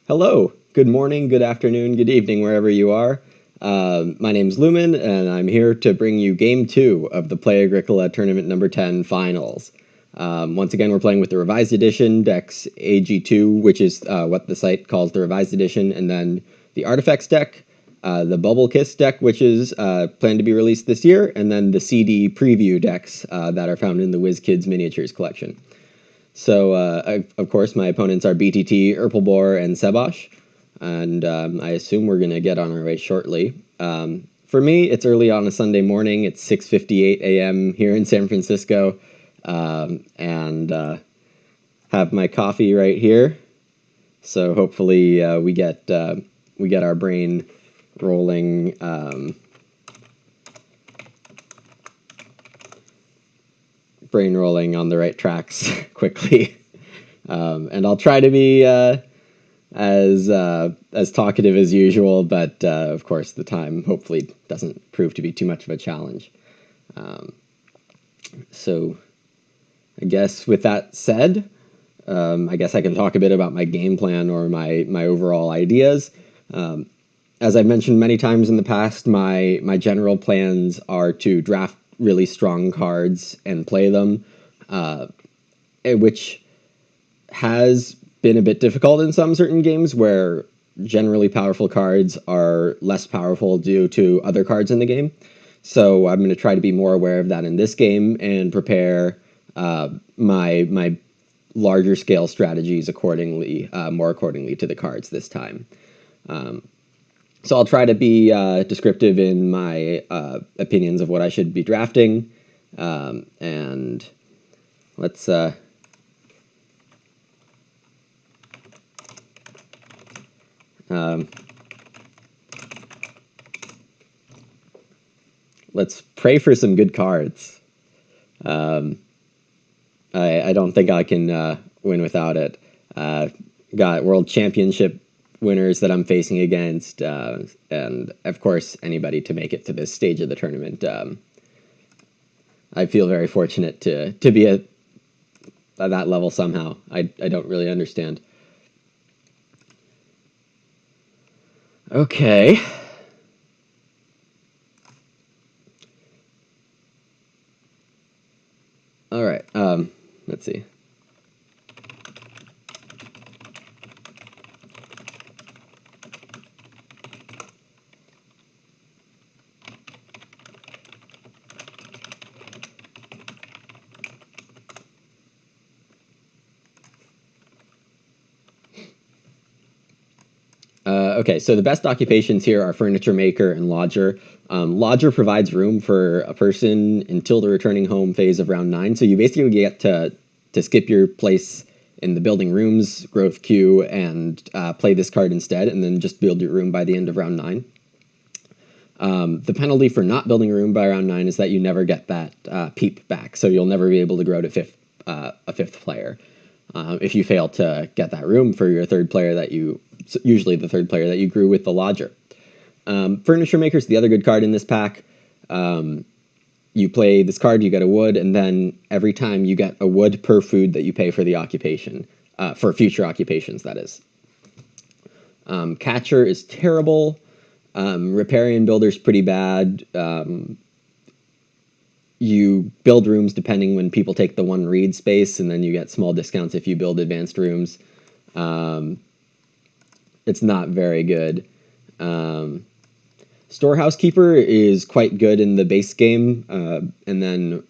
Hello, good morning, good afternoon, good evening, wherever you are. My name's Lumin, and I'm here to bring you Game 2 of the Play-Agricola Tournament number 10 Finals. Once again, we're playing with the Revised Edition, decks AG2, which is what the site calls the Revised Edition, and then the Artifacts deck, the Bubble Kiss deck, which is planned to be released this year, and then the CD preview decks that are found in the WizKids Miniatures collection. So, of course, my opponents are BeeTeTe, Erpelboer, and Sebosch, and I assume we're going to get on our way shortly. For me, it's early on a Sunday morning. It's 6:58 a.m. here in San Francisco, and have my coffee right here. So hopefully we get our brain rolling. Brain rolling on the right tracks quickly, and I'll try to be as talkative as usual, but of course the time hopefully doesn't prove to be too much of a challenge. So I guess with that said, I guess I can talk a bit about my game plan or my overall ideas. As I've mentioned many times in the past, my general plans are to draft really strong cards and play them, which has been a bit difficult in some certain games where generally powerful cards are less powerful due to other cards in the game. So I'm going to try to be more aware of that in this game and prepare my larger scale strategies accordingly, more accordingly to the cards this time. So I'll try to be descriptive in my opinions of what I should be drafting, and let's pray for some good cards. I don't think I can win without it. Got World Championship winners that I'm facing against, and of course anybody to make it to this stage of the tournament. I feel very fortunate to be at that level somehow. I don't really understand. Okay. All right. Let's see. Okay, so the best occupations here are furniture maker and lodger. Lodger provides room for a person until the returning home phase of round 9. So you basically get to skip your place in the building rooms growth queue and play this card instead, and then just build your room by the end of round 9. The penalty for not building a room by round 9 is that you never get that peep back, so you'll never be able to grow to a fifth player. If you fail to get that room for your third player usually the third player that you grew with the lodger. Furniture Maker's the other good card in this pack. You play this card, you get a wood, and then every time you get a wood per food that you pay for the occupation, for future occupations, that is. Catcher is terrible. Riparian Builder's pretty bad. You build rooms depending when people take the one read space, and then you get small discounts if you build advanced rooms. It's not very good. Storehouse Keeper is quite good in the base game, and then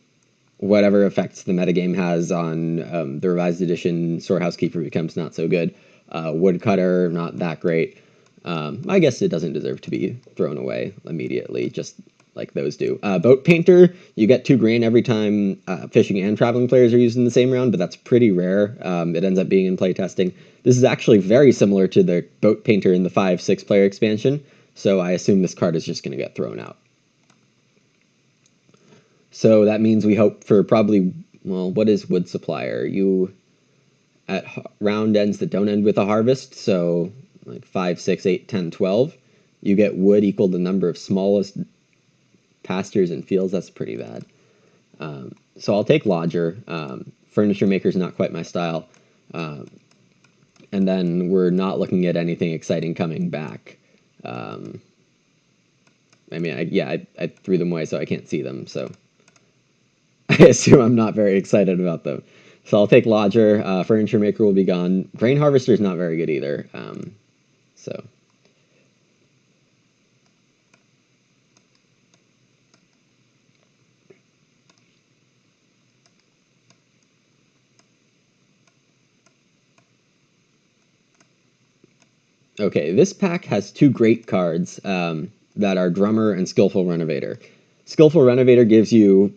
whatever effects the metagame has on the Revised Edition, Storehouse Keeper becomes not so good. Woodcutter, not that great. I guess it doesn't deserve to be thrown away immediately, just like those do. Boat Painter, you get 2 grain every time fishing and traveling players are used in the same round, but that's pretty rare. It ends up being in playtesting. This is actually very similar to the Boat Painter in the 5/6 player expansion, so I assume this card is just going to get thrown out. So that means we hope for probably, well, what is Wood Supplier? You, at round ends that don't end with a harvest, so like 5, 6, 8, 10, 12, you get wood equal to the number of smallest pastures and fields. That's pretty bad. So I'll take Lodger. Furniture Maker's not quite my style. and then we're not looking at anything exciting coming back. I mean, I threw them away, so I can't see them, so I assume I'm not very excited about them. So I'll take Lodger. Furniture Maker will be gone. Grain Harvester is not very good either. So okay, this pack has two great cards that are Drummer and Skillful Renovator. Skillful Renovator gives you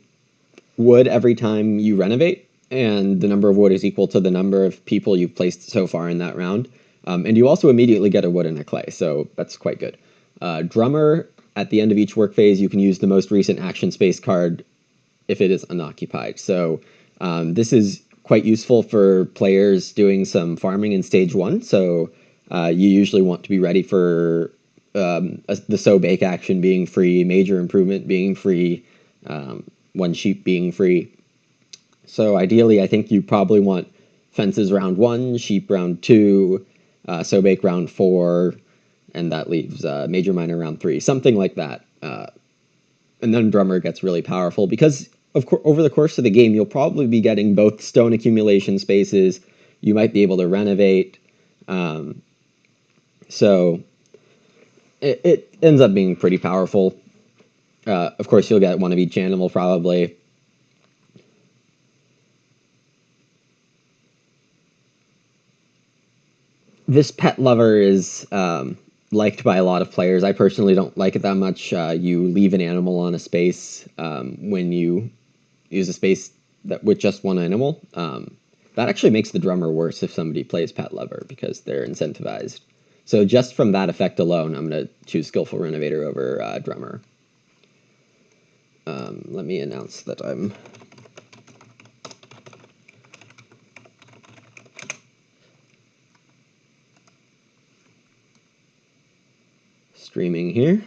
wood every time you renovate, and the number of wood is equal to the number of people you've placed so far in that round. And you also immediately get a wood and a clay, so that's quite good. Drummer, at the end of each work phase, you can use the most recent action space card if it is unoccupied. So this is quite useful for players doing some farming in stage 1. So you usually want to be ready for the sow bake action being free, major improvement being free, one sheep being free. So ideally, I think you probably want fences round 1, sheep round 2, sow bake round 4, and that leaves major minor round 3, something like that. And then Drummer gets really powerful because over the course of the game, you'll probably be getting both stone accumulation spaces. You might be able to renovate. So it ends up being pretty powerful. Of course, you'll get one of each animal probably. This Pet Lover is liked by a lot of players. I personally don't like it that much. You leave an animal on a space when you use a space with just one animal. That actually makes the Drummer worse if somebody plays Pet Lover because they're incentivized. So just from that effect alone, I'm going to choose Skillful Renovator over Drummer. Let me announce that I'm streaming here.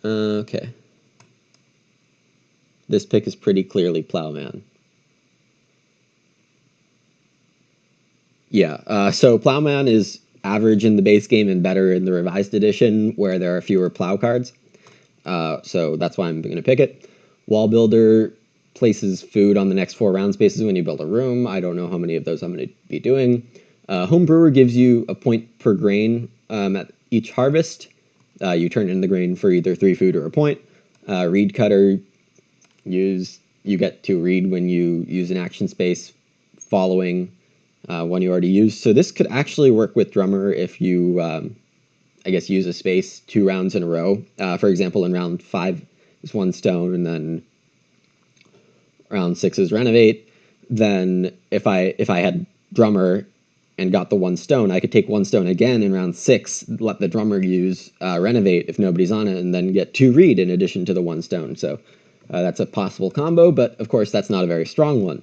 Okay. This pick is pretty clearly Plowman. Yeah, so Plowman is average in the base game and better in the revised edition where there are fewer plow cards. So that's why I'm going to pick it. Wall Builder places food on the next 4 round spaces when you build a room. I don't know how many of those I'm going to be doing. Home Brewer gives you a point per grain at each harvest. You turn in the grain for either 3 food or a point. Reed Cutter, you get to read when you use an action space following one you already used. So this could actually work with Drummer if you, I guess, use a space 2 rounds in a row. For example, in round 5 is 1 stone, and then round 6 is renovate. Then if I had Drummer and got the 1 stone, I could take 1 stone again in round 6, let the Drummer use renovate if nobody's on it, and then get 2 read in addition to the 1 stone. So that's a possible combo, but of course that's not a very strong one.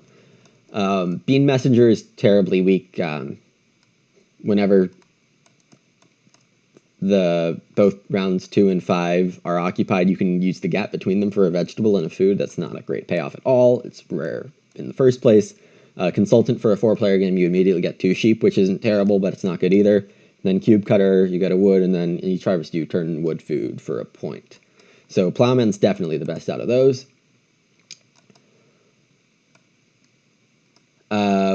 Bean Messenger is terribly weak. Whenever both rounds 2 and 5 are occupied, you can use the gap between them for a vegetable and a food. That's not a great payoff at all. It's rare in the first place. Consultant for a 4-player game, you immediately get 2 sheep, which isn't terrible, but it's not good either. And then Cube Cutter, you get a wood, and then in each harvest you turn wood food for a point. So Plowman's definitely the best out of those.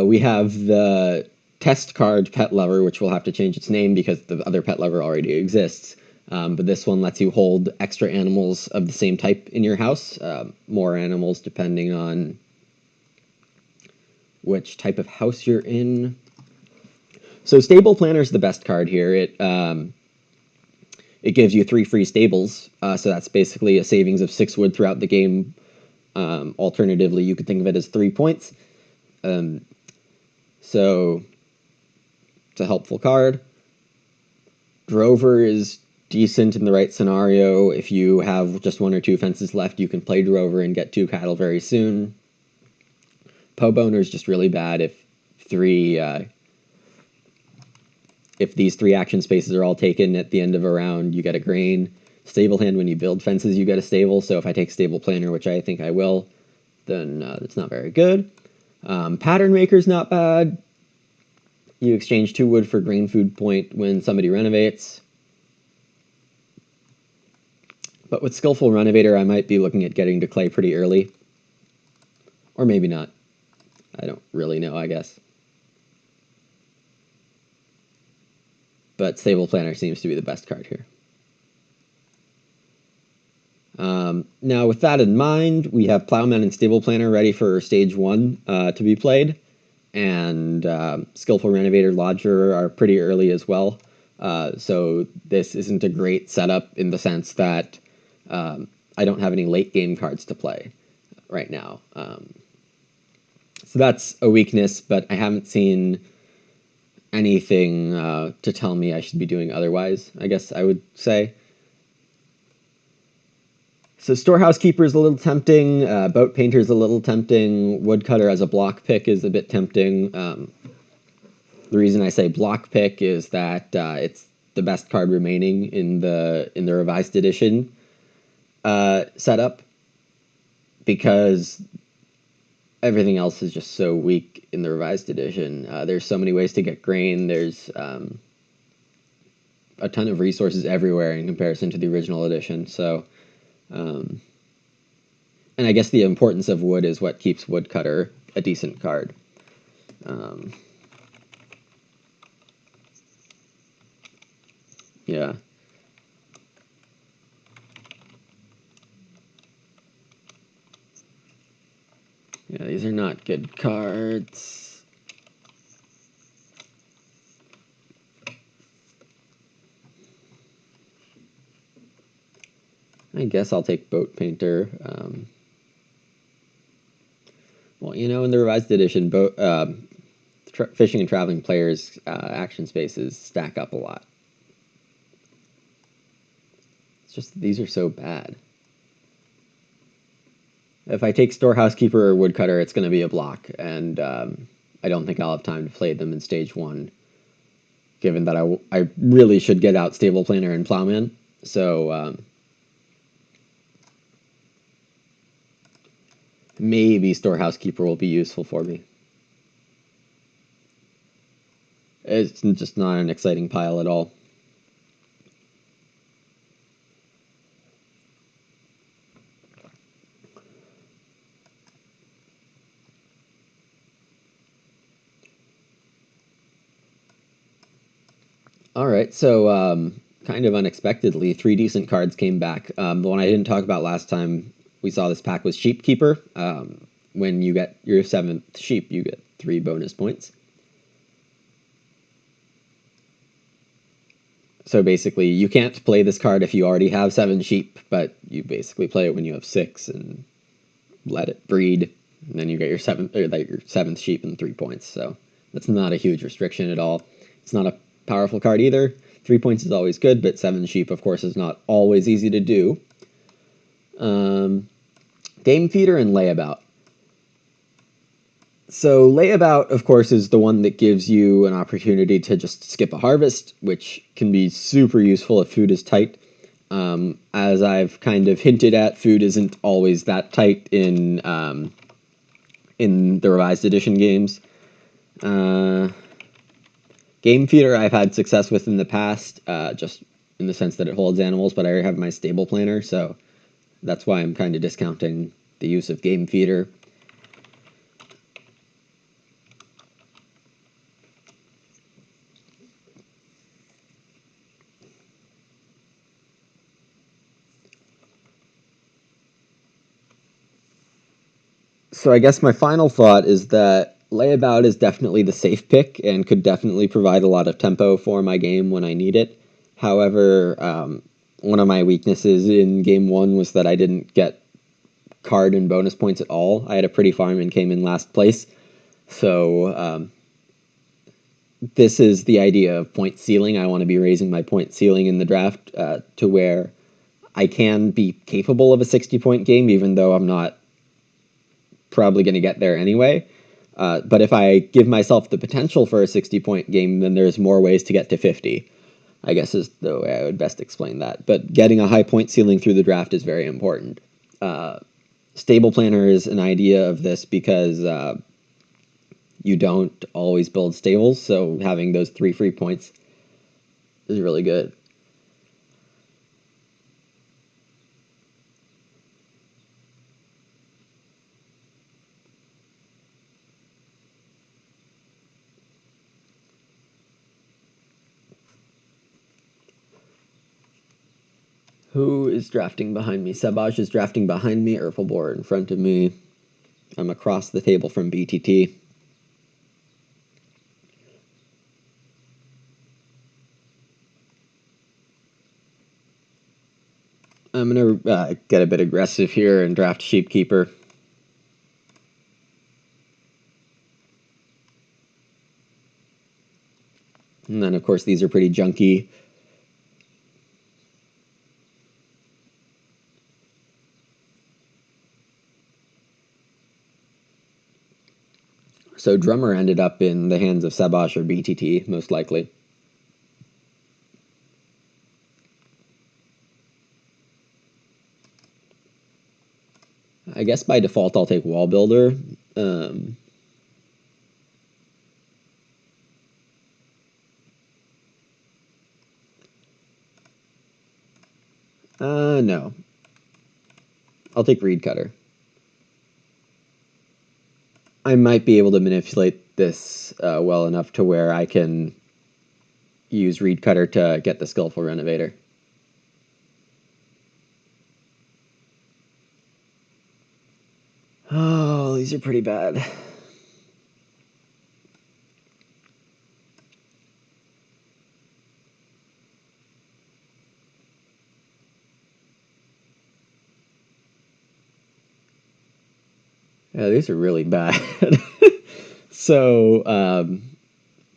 We have the test card Pet Lover, which will have to change its name because the other Pet Lover already exists. But this one lets you hold extra animals of the same type in your house, more animals depending on which type of house you're in. So Stable Planner is the best card here. It gives you 3 free stables, so that's basically a savings of 6 wood throughout the game. Alternatively, you could think of it as 3 points. So it's a helpful card. Drover is decent in the right scenario. If you have just 1 or 2 fences left, you can play Drover and get 2 cattle very soon. Poe Boner is just really bad if 3 if these 3 action spaces are all taken at the end of a round, you get a grain. Stable hand, when you build fences, you get a stable. So if I take stable planner, which I think I will, then it's not very good. Pattern maker's not bad. You exchange 2 wood for grain food point when somebody renovates. But with Skillful Renovator, I might be looking at getting to clay pretty early. Or maybe not. I don't really know, I guess. But Stable Planner seems to be the best card here. Now, with that in mind, we have Plowman and Stable Planner ready for Stage 1 to be played. And Skillful Renovator, Lodger are pretty early as well. So this isn't a great setup in the sense that I don't have any late game cards to play right now. So that's a weakness, but I haven't seen anything to tell me I should be doing otherwise, I guess I would say. So Storehouse Keeper is a little tempting, Boat Painter is a little tempting, Woodcutter as a block pick is a bit tempting. The reason I say block pick is that it's the best card remaining in the revised edition setup, because everything else is just so weak in the revised edition. There's so many ways to get grain. There's a ton of resources everywhere in comparison to the original edition. So, and I guess the importance of wood is what keeps Woodcutter a decent card. Yeah. Yeah, these are not good cards. I guess I'll take Boat Painter. Well, you know, in the revised edition, fishing and traveling players' action spaces stack up a lot. It's just these are so bad. If I take Storehouse Keeper or Woodcutter, it's going to be a block, and I don't think I'll have time to play them in Stage 1, given that I really should get out Stable Planner and Plowman. So maybe Storehouse Keeper will be useful for me. It's just not an exciting pile at all. All right, so kind of unexpectedly, 3 decent cards came back. The one I didn't talk about last time we saw this pack was Sheep Keeper. When you get your 7th sheep, you get 3 bonus points. So basically, you can't play this card if you already have 7 sheep, but you basically play it when you have 6 and let it breed, and then you get your 7th sheep and 3 points. So that's not a huge restriction at all. It's not a powerful card either. 3 points is always good, but 7 sheep, of course, is not always easy to do. Game Feeder and Layabout. So Layabout, of course, is the one that gives you an opportunity to just skip a harvest, which can be super useful if food is tight. As I've kind of hinted at, food isn't always that tight in the revised edition games. Game Feeder I've had success with in the past, just in the sense that it holds animals, but I already have my Stable Planner, so that's why I'm kind of discounting the use of Game Feeder. So I guess my final thought is that Layabout is definitely the safe pick and could definitely provide a lot of tempo for my game when I need it. However, one of my weaknesses in Game 1 was that I didn't get card and bonus points at all. I had a pretty farm and came in last place. So this is the idea of point ceiling. I want to be raising my point ceiling in the draft to where I can be capable of a 60-point game, even though I'm not probably going to get there anyway. But if I give myself the potential for a 60-point game, then there's more ways to get to 50, I guess is the way I would best explain that. But getting a high point ceiling through the draft is very important. Stable Planner is an idea of this because you don't always build stables, so having those 3 free points is really good. Who is drafting behind me? Sebosch is drafting behind me, Erpelboer in front of me. I'm across the table from BeeTeTe. I'm going to get a bit aggressive here and draft Sheepkeeper. And then, of course, these are pretty junky. So Drummer ended up in the hands of Sebosch or BeeTeTe, most likely. I guess by default I'll take Wall Builder. No. I'll take Reed Cutter. I might be able to manipulate this well enough to where I can use Reed Cutter to get the Skillful Renovator. Oh, these are pretty bad. Yeah, these are really bad. So,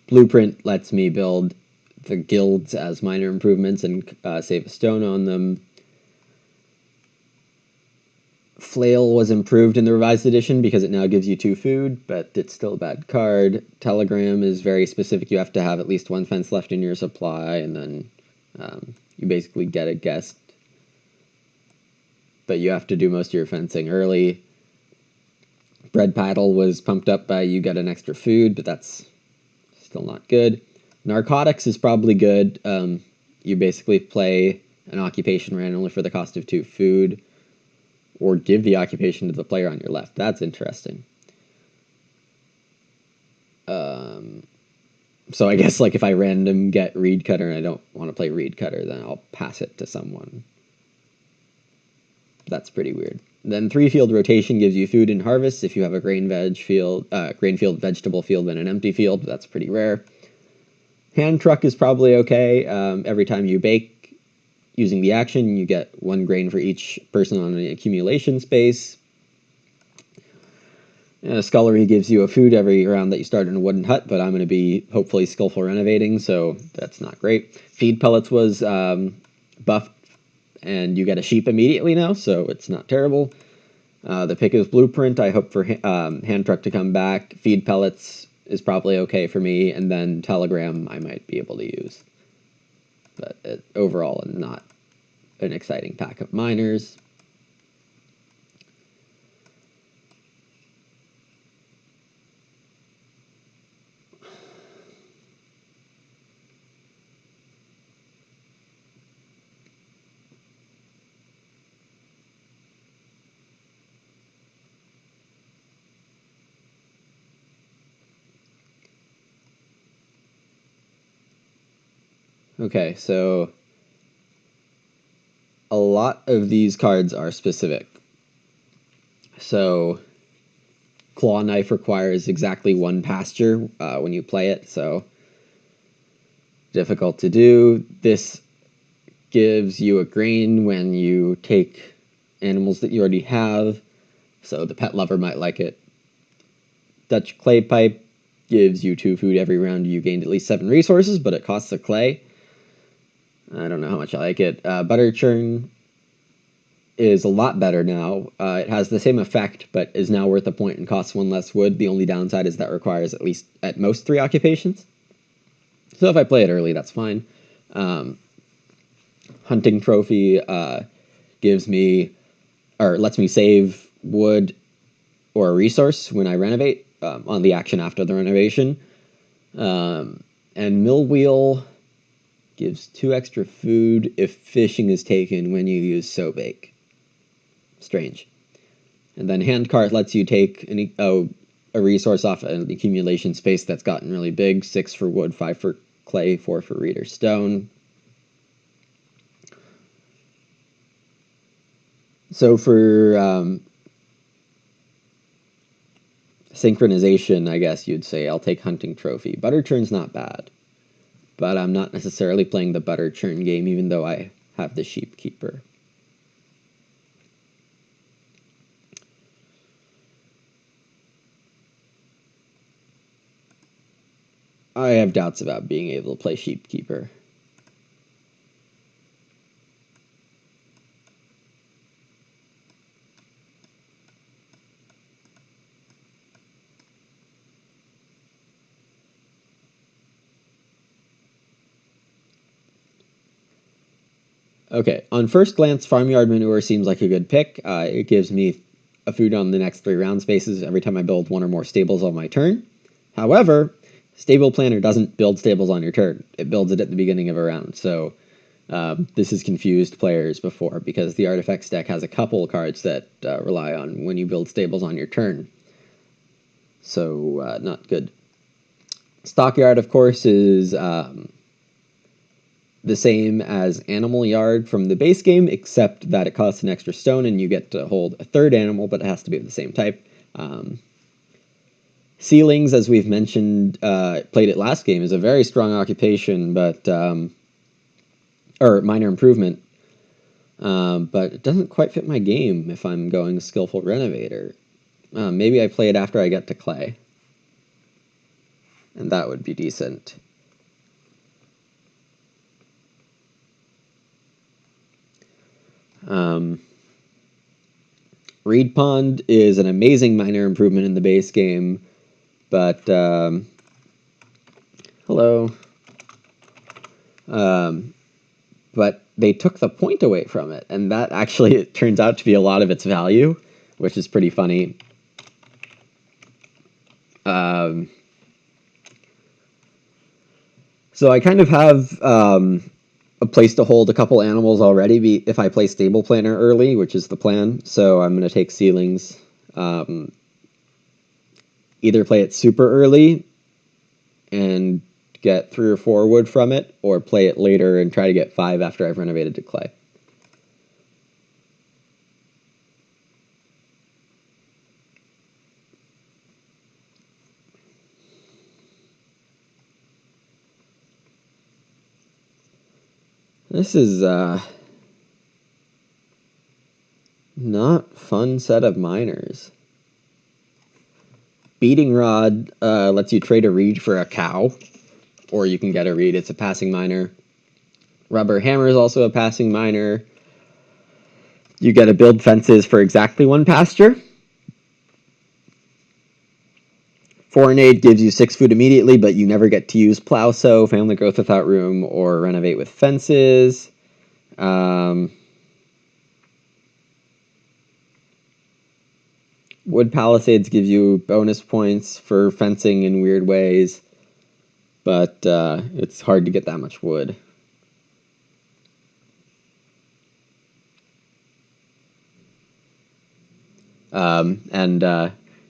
Blueprint lets me build the guilds as minor improvements and save a stone on them. Flail was improved in the revised edition because it now gives you 2 food, but it's still a bad card. Telegram is very specific. You have to have at least 1 fence left in your supply, and then you basically get a guest. But you have to do most of your fencing early. Bread Paddle was pumped up by you get an extra food, but that's still not good. Narcotics is probably good. You basically play an occupation randomly for the cost of 2 food, or give the occupation to the player on your left. That's interesting. So I guess like if I random get Reed Cutter and I don't want to play Reed Cutter, then I'll pass it to someone. That's pretty weird. Then 3 field rotation gives you food and harvest if you have a grain field, vegetable field, and an empty field. That's pretty rare. Hand truck is probably okay. Every time you bake using the action, you get 1 grain for each person on an accumulation space. Scullery gives you a food every round that you start in a wooden hut, but I'm going to be hopefully skillful renovating, so that's not great. Feed pellets was buffed, and you get a sheep immediately now, so it's not terrible. The pick is Blueprint. I hope for hand truck to come back. Feed pellets is probably okay for me, and then Telegram I might be able to use. But overall, not an exciting pack of miners. Okay, so a lot of these cards are specific. So Claw Knife requires exactly 1 pasture when you play it, so difficult to do. This gives you a grain when you take animals that you already have, so the pet lover might like it. Dutch Clay Pipe gives you 2 food every round you gained at least 7 resources, but it costs a clay. I don't know how much I like it. Butter Churn is a lot better now. It has the same effect, but is now worth a point and costs 1 less wood. The only downside is that requires at most 3 occupations. So if I play it early, that's fine. Hunting trophy gives me, or lets me save wood or a resource when I renovate on the action after the renovation. And mill wheel gives 2 extra food if fishing is taken when you use sow bake. Strange. And then hand cart lets you take a resource off an accumulation space that's gotten really big. 6 for wood, 5 for clay, 4 for reed or stone. So for synchronization, I guess you'd say I'll take hunting trophy. Butter churn's not bad, but I'm not necessarily playing the butter churn game, even though I have the sheep keeper. I have doubts about being able to play sheep keeper. Okay, on first glance, farmyard manure seems like a good pick. It gives me a food on the next 3 round spaces every time I build 1 or more stables on my turn. However, stable planner doesn't build stables on your turn. It builds it at the beginning of a round. So this has confused players before because the artifacts deck has a couple cards that rely on when you build stables on your turn. So not good. Stockyard, of course, is the same as Animal Yard from the base game, except that it costs an extra stone and you get to hold a 3rd animal, but it has to be of the same type. Ceilings, as we've mentioned, played it last game, is a very strong occupation, but or minor improvement, but it doesn't quite fit my game if I'm going Skillful Renovator. Maybe I play it after I get to clay, and that would be decent. Reed Pond is an amazing minor improvement in the base game, but hello. But they took the point away from it, and that actually it turns out to be a lot of its value, which is pretty funny. So I kind of have a place to hold a couple animals already if I play Stable Planner early, which is the plan. So I'm going to take Ceilings. Either play it super early and get 3 or 4 wood from it, or play it later and try to get 5 after I've renovated to clay. This is not fun set of miners. Beating Rod lets you trade a reed for a cow, or you can get a reed. It's a passing miner. Rubber Hammer is also a passing miner. You get to build fences for exactly 1 pasture. Foreign Aid gives you 6 food immediately, but you never get to use Plow Sow, Family Growth Without Room, or Renovate with Fences. Wood Palisades gives you bonus points for fencing in weird ways, but it's hard to get that much wood.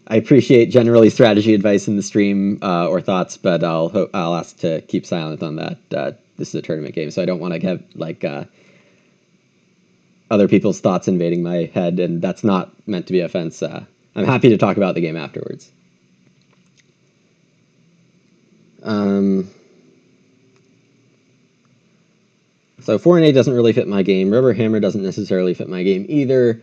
I appreciate generally strategy advice in the stream or thoughts, but I'll ask to keep silent on that. This is a tournament game, so I don't want to have like other people's thoughts invading my head, and that's not meant to be offense. I'm happy to talk about the game afterwards. So Foreign Aid doesn't really fit my game. Rubber Hammer doesn't necessarily fit my game either.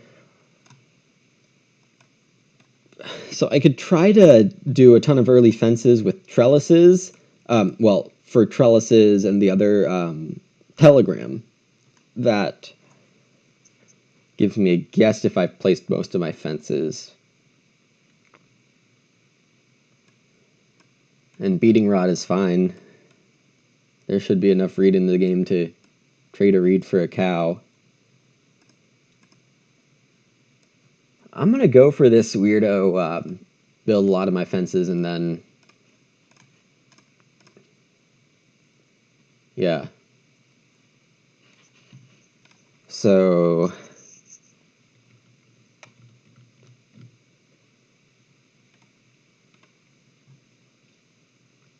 So I could try to do a ton of early fences with trellises. Well, for trellises and the other telegram that gives me a guess if I've placed most of my fences. And beating rod is fine. There should be enough reed in the game to trade a reed for a cow. I'm going to go for this weirdo, build a lot of my fences and then... Yeah. So...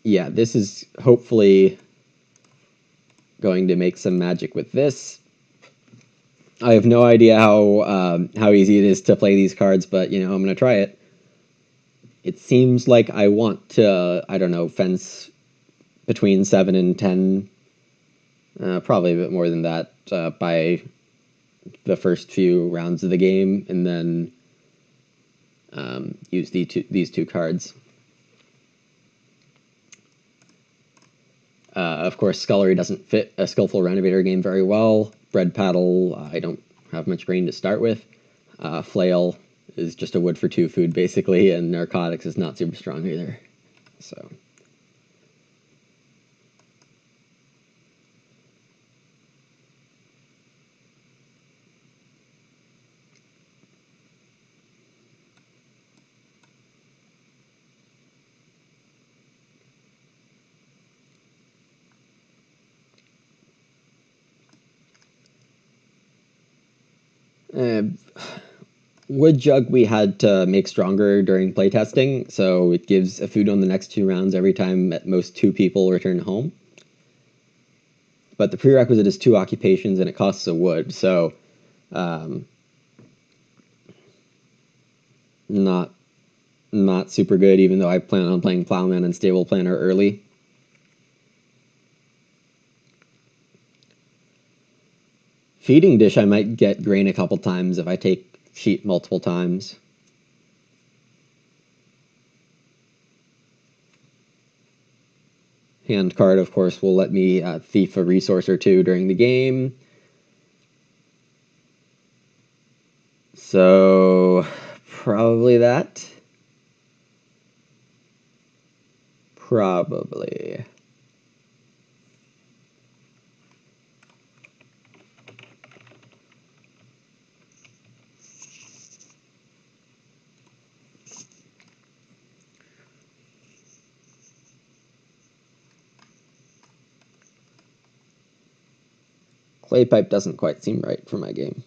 Yeah, this is hopefully going to make some magic with this. I have no idea how easy it is to play these cards, but, you know, I'm going to try it. It seems like I want to, I don't know, fence between 7 and 10, probably a bit more than that, by the first few rounds of the game, and then use these two cards. Of course, Scullery doesn't fit a Skillful Renovator game very well. Bread Paddle, I don't have much grain to start with. Flail is just a wood for 2 food, basically, and Narcotics is not super strong either. So... Wood Jug we had to make stronger during playtesting, so it gives a food on the next 2 rounds every time at most 2 people return home. But the prerequisite is 2 occupations and it costs a wood, so not super good, even though I plan on playing Plowman and Stable Planner early. Feeding Dish I might get grain a couple times if I take sheet multiple times. Hand card, of course, will let me thief a resource or 2 during the game. So, probably that. Probably. Clay Pipe doesn't quite seem right for my game.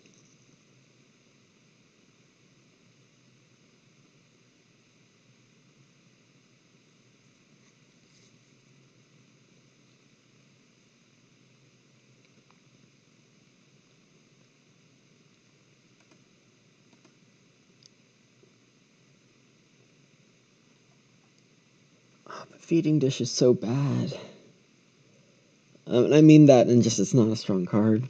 Oh, but Feeding Dish is so bad. I mean that, and just it's not a strong card.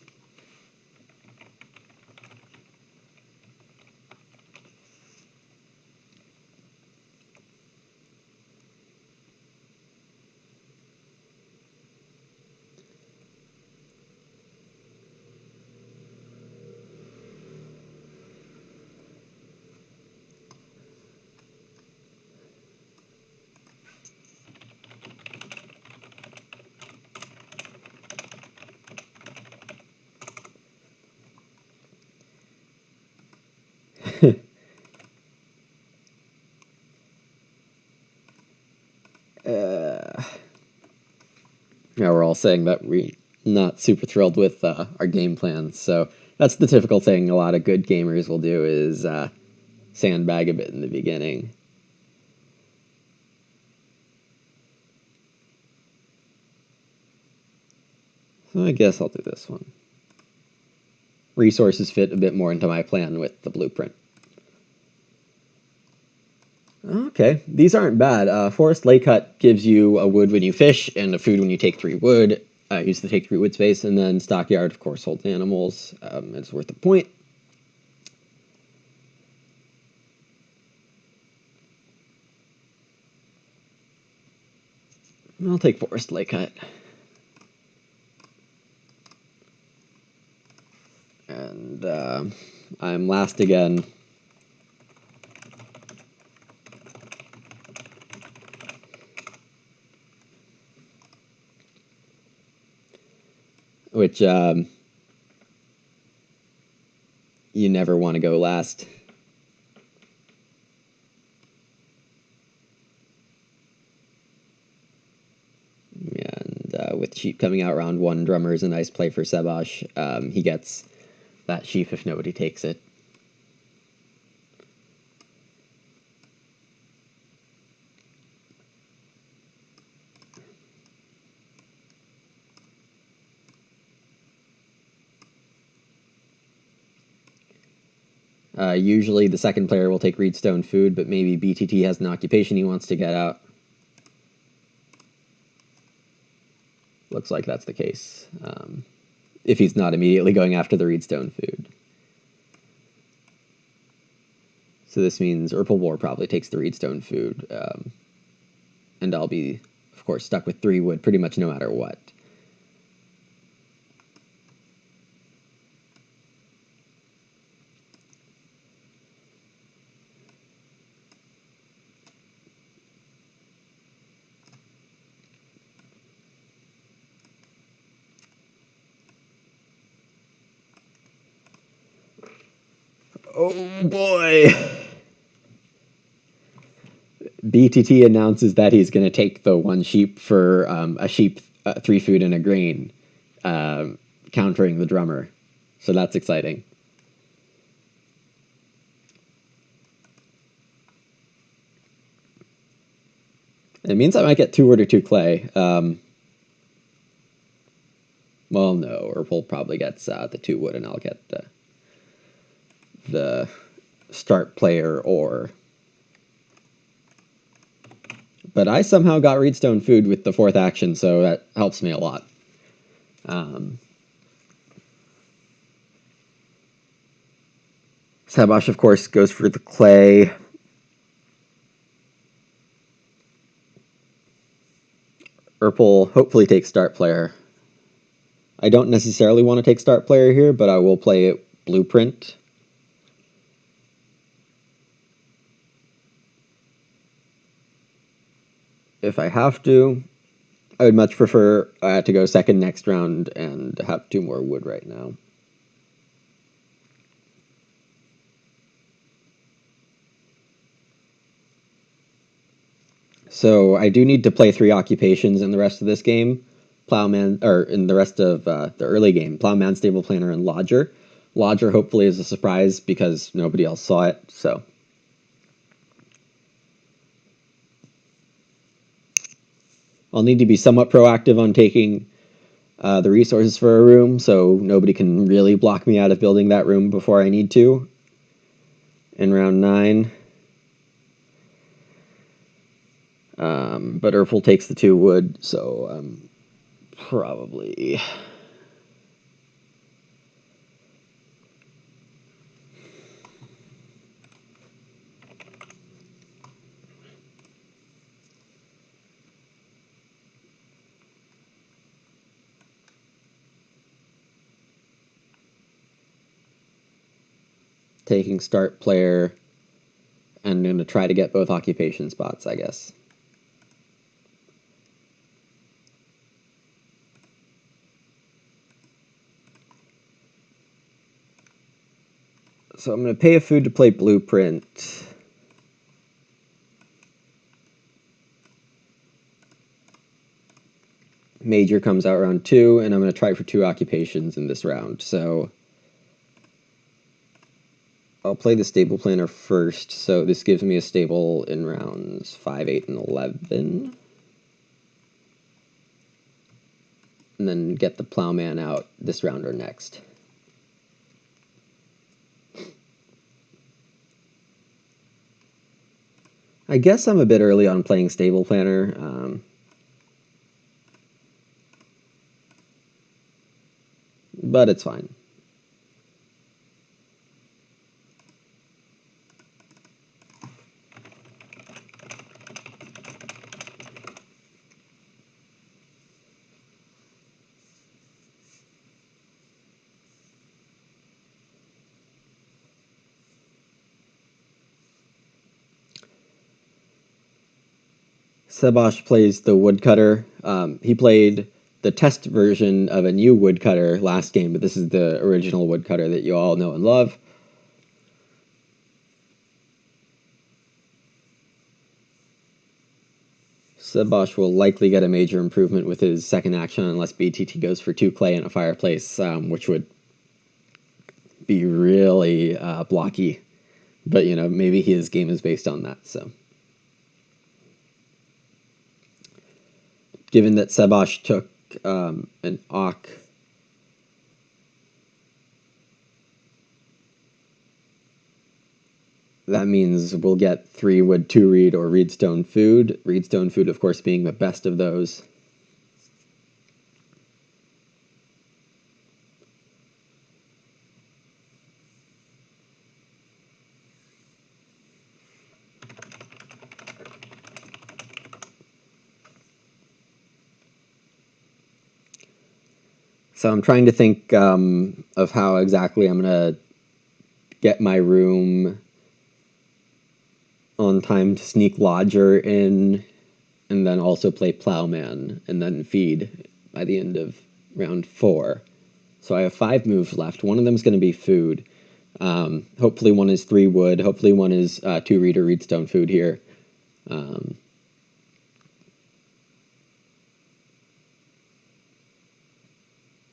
Yeah, we're all saying that we're not super thrilled with our game plans, so that's the typical thing a lot of good gamers will do is sandbag a bit in the beginning. So I guess I'll do this one. Resources fit a bit more into my plan with the blueprint. Okay, these aren't bad. Forest Lake Hut gives you a wood when you fish and a food when you take 3 wood. Use the take 3 wood space, and then Stockyard, of course, holds animals. It's worth a point. I'll take Forest Lake Hut. And I'm last again. Which, you never want to go last. And with sheep coming out round 1, drummer is a nice play for Sebosch. He gets that sheep if nobody takes it. Usually the second player will take Reedstone food, but maybe BeeTeTe has an occupation he wants to get out. Looks like that's the case, if he's not immediately going after the Reedstone food. So this means Erpelboer probably takes the Reedstone food, and I'll be, of course, stuck with 3 wood pretty much no matter what. Oh boy! BeeTeTe announces that he's going to take the 1 sheep for a sheep, 3 food, and a grain, countering the drummer. So that's exciting. It means I might get 2 wood or 2 clay. Well, no, Erpel probably gets the 2 wood, and I'll get the start player ore. But I somehow got Reedstone food with the 4th action, so that helps me a lot. Sebosch, of course, goes for the clay. Erpel hopefully takes start player. I don't necessarily want to take start player here, but I will play it blueprint. If I have to. I would much prefer to go second next round and have 2 more wood right now. So I do need to play 3 occupations in the rest of this game. Plowman, or in the rest of the early game, Plowman, Stable Planner, and Lodger. Lodger hopefully is a surprise because nobody else saw it, so. I'll need to be somewhat proactive on taking the resources for a room, so nobody can really block me out of building that room before I need to. In round 9. But Erpel takes the 2 wood, so probably... taking start player, and I'm going to try to get both occupation spots, I guess. So I'm going to pay a food to play blueprint. Major comes out round 2, and I'm going to try for 2 occupations in this round. So I'll play the stable planner first, so this gives me a stable in rounds 5, 8, and 11. And then get the plowman out this round or next. I guess I'm a bit early on playing stable planner. But it's fine. Sebosch plays the woodcutter. He played the test version of a new woodcutter last game, but this is the original woodcutter that you all know and love. Sebosch will likely get a major improvement with his second action unless BeeTeTe goes for 2 clay and a fireplace, which would be really blocky. But, you know, maybe his game is based on that, so. Given that Sebosch took an Ock, that means we'll get 3 wood, 2 reed, or reedstone food. Reedstone food, of course, being the best of those. So I'm trying to think of how exactly I'm going to get my room on time to sneak Lodger in, and then also play Plowman, and then feed by the end of round 4. So I have 5 moves left. One of them is going to be food. Hopefully one is 3 wood. Hopefully one is 2 reed or reedstone food here.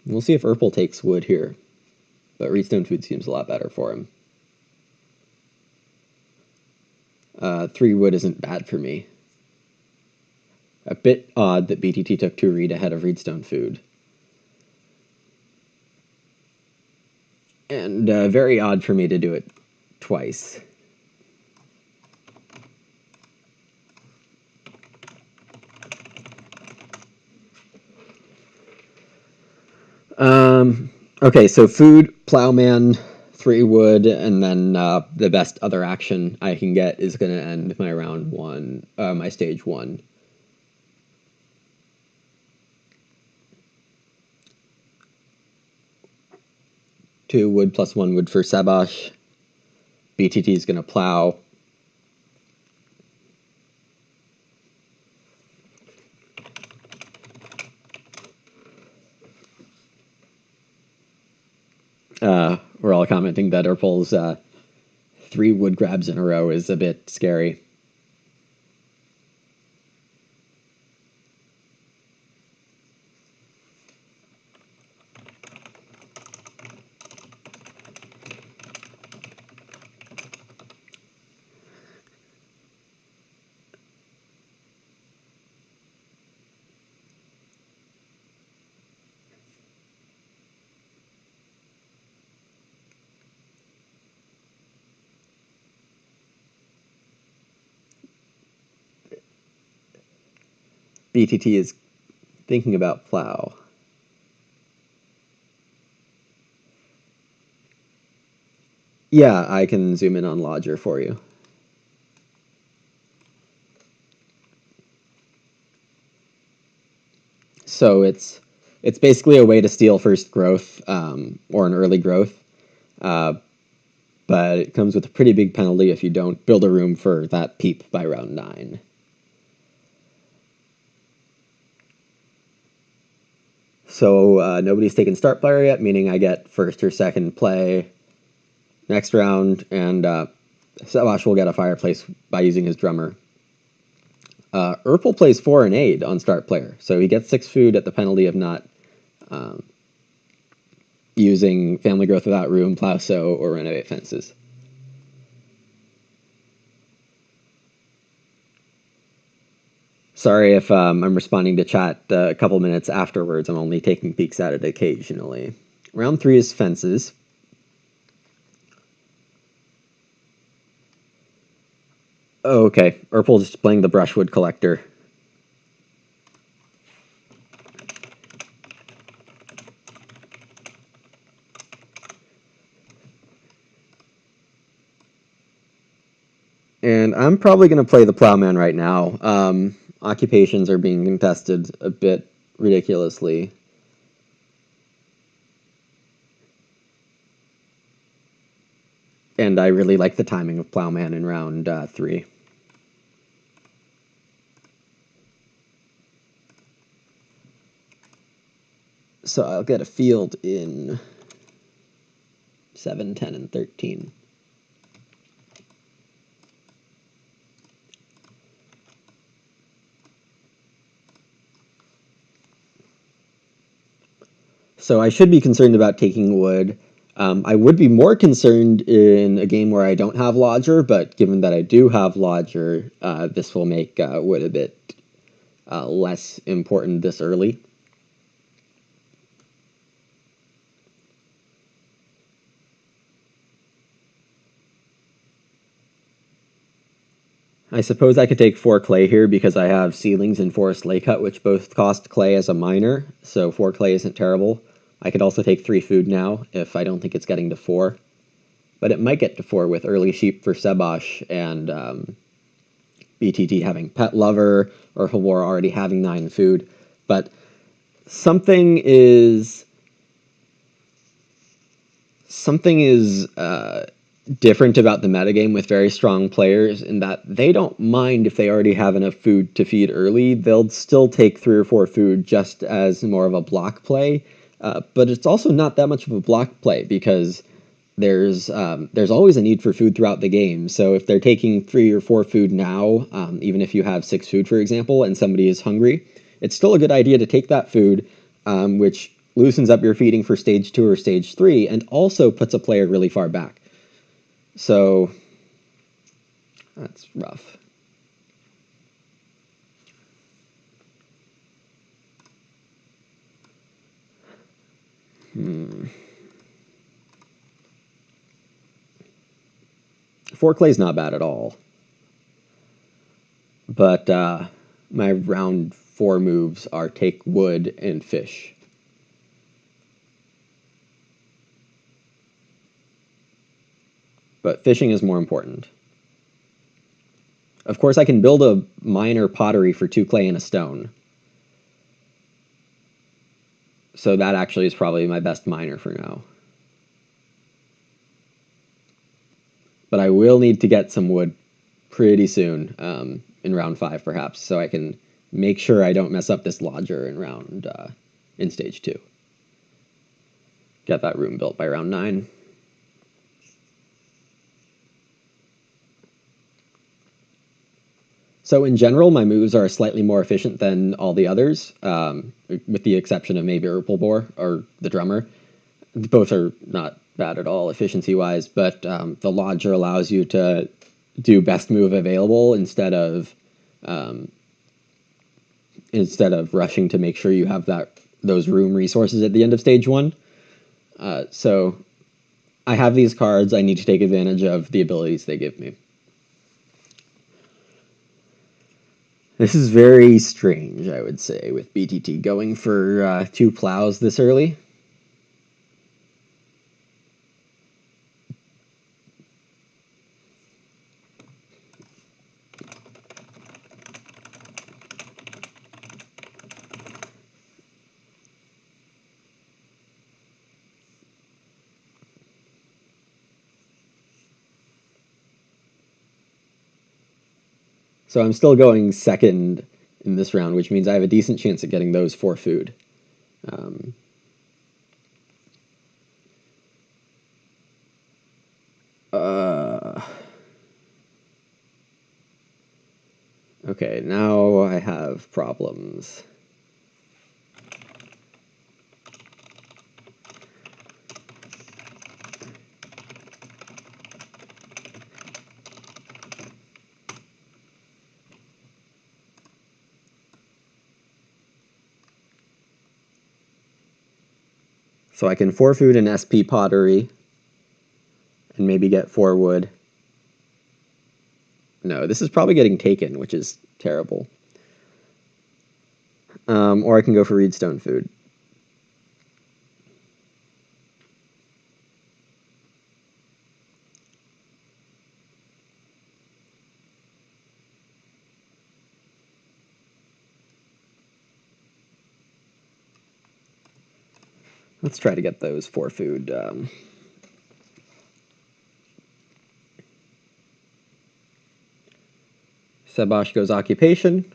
We'll see if Erpel takes wood here, but reedstone food seems a lot better for him. 3 wood isn't bad for me. A bit odd that BeeTeTe took 2 reed ahead of reedstone food. And very odd for me to do it twice. Okay, so food, Plowman, 3 wood, and then the best other action I can get is going to end my round 1, my stage 1. Two wood plus 1 wood for Sebosch. BeeTeTe is going to plow. We're all commenting that Erpel's 3 wood grabs in a row is a bit scary. BeeTeTe is thinking about plow. Yeah, I can zoom in on Lodger for you. So it's basically a way to steal first growth or an early growth, but it comes with a pretty big penalty if you don't build a room for that peep by round 9. So nobody's taken start player yet, meaning I get first or second play next round, and Sebosch will get a fireplace by using his drummer. Erpel plays 4 and 8 on start player, so he gets 6 food at the penalty of not using family growth without room, plow sow, or renovate fences. Sorry if I'm responding to chat a couple minutes afterwards. I'm only taking peeks at it occasionally. Round 3 is fences. Oh, okay. Erpel's just playing the brushwood collector. And I'm probably going to play the plowman right now. Occupations are being contested a bit ridiculously. And I really like the timing of plowman in round 3. So I'll get a field in 7, 10, and 13. So I should be concerned about taking wood. I would be more concerned in a game where I don't have lodger, but given that I do have lodger, this will make wood a bit less important this early. I suppose I could take 4 clay here because I have ceilings and forest lake hut, which both cost clay as a miner, so 4 clay isn't terrible. I could also take 3 food now if I don't think it's getting to 4. But it might get to 4 with early sheep for Sebosch and BeeTeTe having pet lover or Erpelboer already having 9 food. But something is different about the metagame with very strong players in that they don't mind if they already have enough food to feed early. They'll still take 3 or 4 food just as more of a block play. But it's also not that much of a block play because there's always a need for food throughout the game. So if they're taking 3 or 4 food now, even if you have 6 food, for example, and somebody is hungry, it's still a good idea to take that food, which loosens up your feeding for stage 2 or stage 3, and also puts a player really far back. So that's rough. Four clay's not bad at all. But my round 4 moves are take wood and fish. But fishing is more important. Of course, I can build a miner pottery for 2 clay and a stone. So that actually is probably my best miner for now. But I will need to get some wood pretty soon, in round 5 perhaps, so I can make sure I don't mess up this lodger in stage 2. Get that room built by round 9. So in general, my moves are slightly more efficient than all the others, with the exception of maybe Erpelboer or the drummer. Both are not bad at all efficiency-wise, but the lodger allows you to do best move available instead of rushing to make sure you have those room resources at the end of stage 1. So I have these cards. I need to take advantage of the abilities they give me. This is very strange, I would say, with BeeTeTe going for 2 plows this early. So I'm still going second in this round, which means I have a decent chance at getting those 4 food. Okay, now I have problems. So I can 4 food and SP pottery, and maybe get 4 wood. No, this is probably getting taken, which is terrible. Or I can go for reedstone food. Let's try to get those 4 food. Sebosch goes occupation.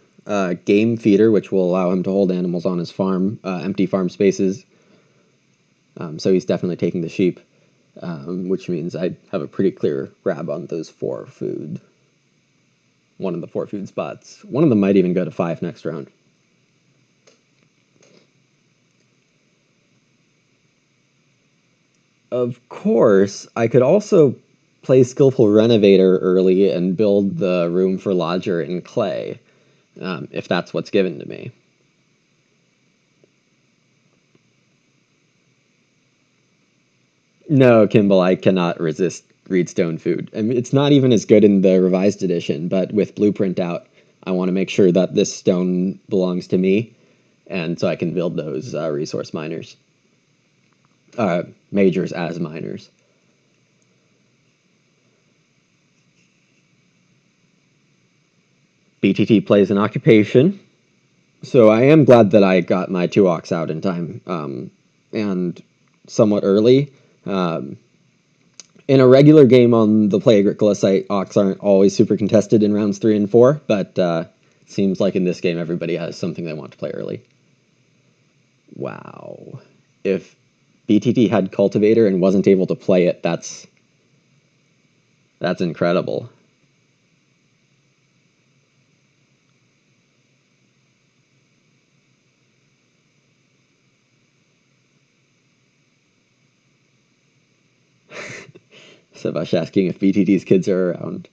Game feeder, which will allow him to hold animals on his farm, empty farm spaces. So he's definitely taking the sheep, which means I have a pretty clear grab on those 4 food. One of the 4 food spots. One of them might even go to 5 next round. Of course, I could also play Skillful Renovator early and build the room for Lodger in clay, if that's what's given to me. No, Kimball, I cannot resist Reedstone food. I mean, it's not even as good in the revised edition, but with Blueprint out, I want to make sure that this stone belongs to me, and so I can build those resource miners. Majors as miners. BeeTeTe plays an occupation, so I am glad that I got my 2 ox out in time, and somewhat early. In a regular game on the Play-Agricola site, ox aren't always super contested in rounds 3 and 4, but seems like in this game everybody has something they want to play early. Wow. If BeeTeTe had Cultivator and wasn't able to play it, that's incredible. Sebosch asking if BeeTeTe's kids are around.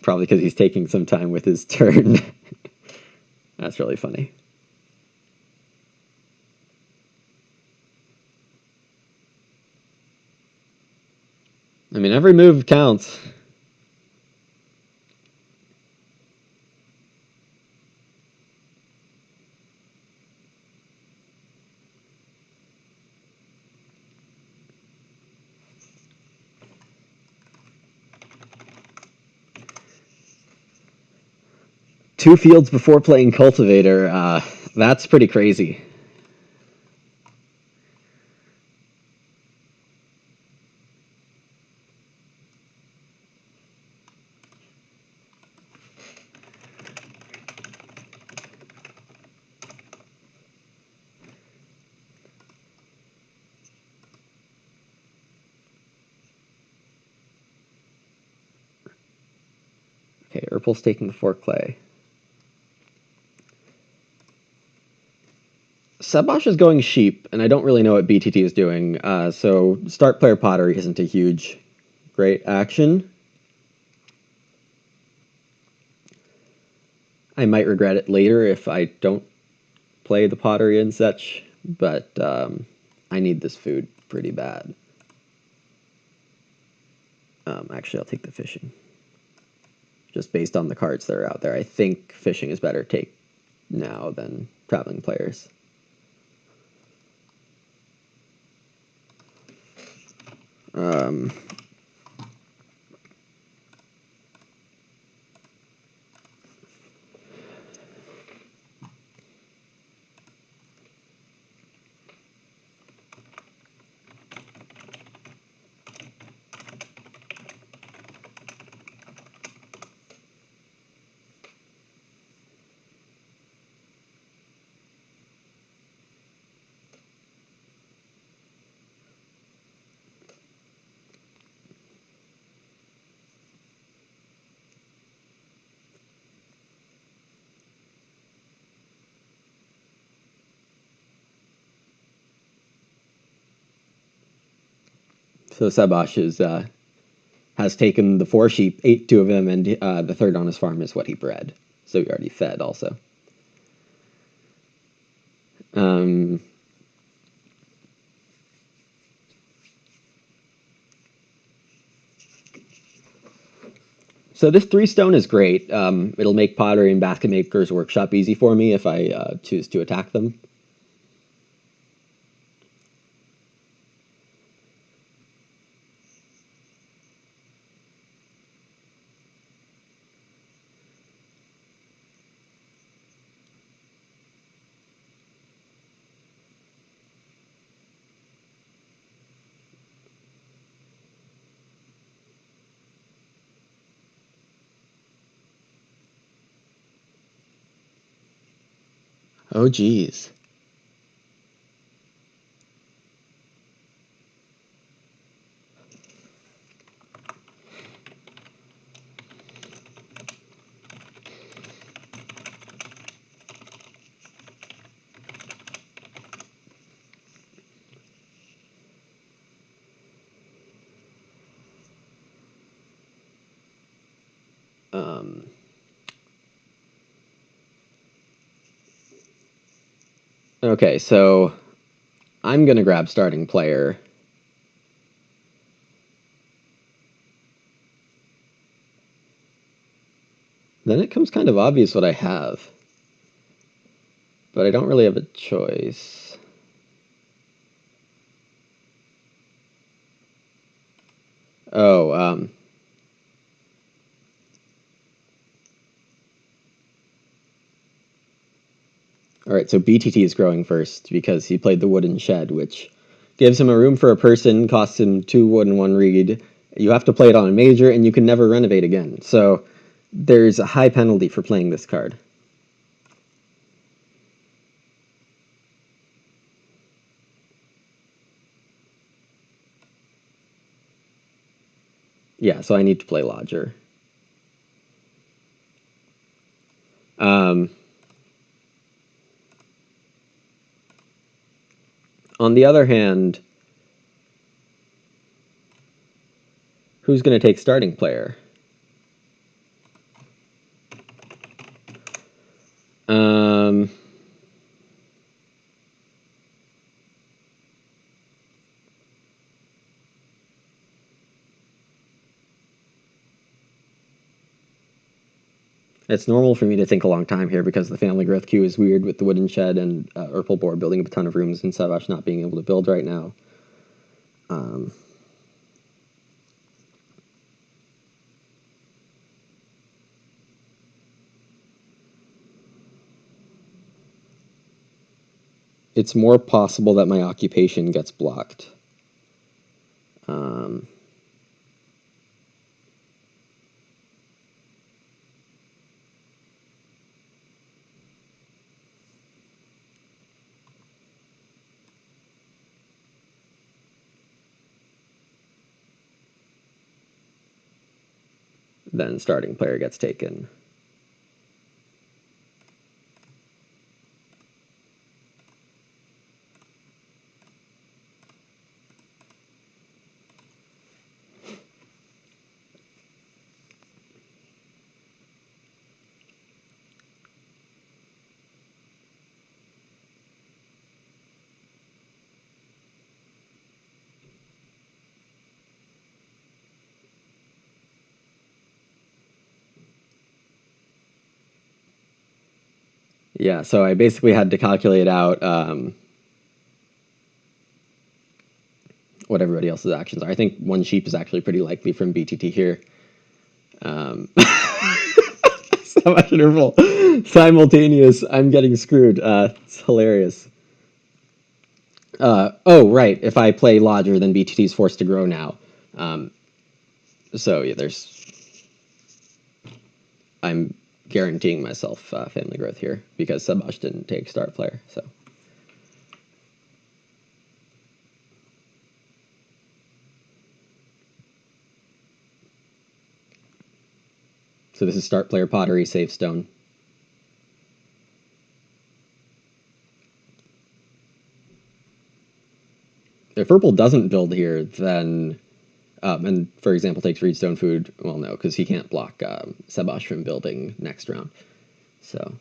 Probably because he's taking some time with his turn. That's really funny. I mean, every move counts. Two fields before playing Cultivator, that's pretty crazy. Okay, Erpel's taking the 4 clay. Sebosch is going sheep, and I don't really know what BeeTeTe is doing, so start player pottery isn't a huge, great action. I might regret it later if I don't play the pottery and such, but I need this food pretty bad. Actually, I'll take the fishing. Just based on the cards that are out there, I think fishing is better take now than traveling players. So Sebosch has taken the 4 sheep, ate 2 of them, and the third on his farm is what he bred. So he already fed also. So this 3 stone is great. It'll make Pottery and Basket Maker's Workshop easy for me if I choose to attack them. Oh, geez. Okay, so I'm going to grab starting player. Then it becomes kind of obvious what I have. But I don't really have a choice. Oh, all right, so BeeTeTe is growing first because he played the wooden shed, which gives him a room for a person, costs him 2 wood and 1 reed. You have to play it on a major, and you can never renovate again. So there's a high penalty for playing this card. Yeah, so I need to play Lodger. On the other hand, who's going to take starting player? It's normal for me to think a long time here because the family growth queue is weird with the wooden shed and Erpelboer building up a ton of rooms and Sebosch not being able to build right now. It's more possible that my occupation gets blocked. Then starting player gets taken. Yeah, so I basically had to calculate out what everybody else's actions are. I think 1 sheep is actually pretty likely from BeeTeTe here. So much interval. Simultaneous. I'm getting screwed. It's hilarious. Oh, right. If I play Lodger, then BeeTeTe is forced to grow now. So, yeah, there's... I'm guaranteeing myself family growth here because Sebosch didn't take start player, so... So this is start player pottery, safe stone. If Erpel doesn't build here, then... and, for example, takes Reedstone food, well, no, because he can't block Sebosch from building next round. So...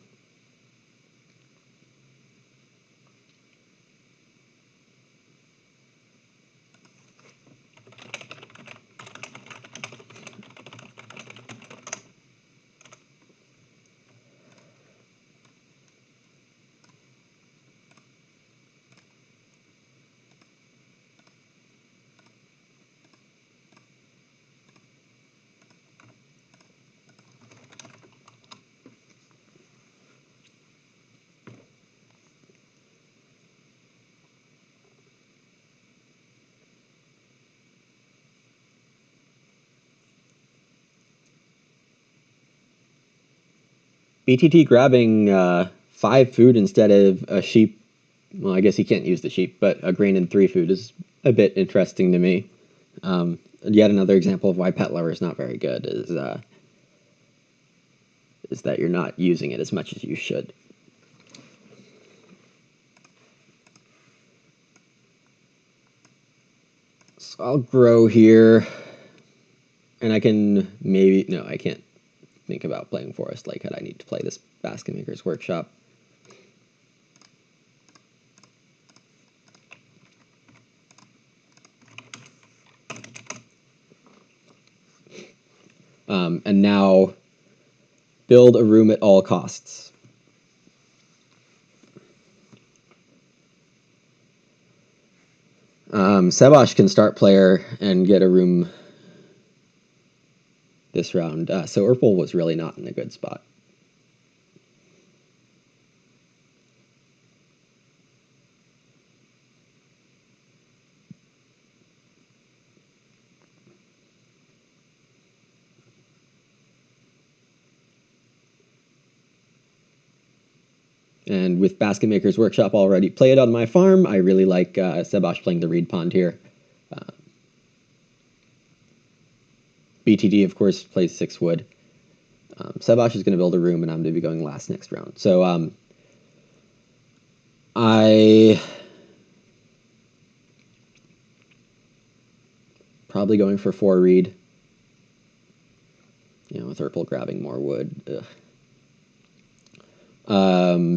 BeeTeTe grabbing 5 food instead of a sheep. Well, I guess he can't use the sheep, but a grain and 3 food is a bit interesting to me. Yet another example of why pet lover is not very good is that you're not using it as much as you should. So I'll grow here, and I can maybe... No, I can't. think about playing Forest Lakehead, I need to play this Basket Maker's Workshop. And now build a room at all costs. Sebosch can start player and get a room this round, so Erpel was really not in a good spot. And with Basket Maker's Workshop already played on my farm, I really like Sebosch playing the Reed Pond here. BeeTeTe, of course, plays 6 wood. Sebosch is going to build a room, and I'm going to be going last next round. So I probably going for 4 Reed. You know, with Erpel grabbing more wood.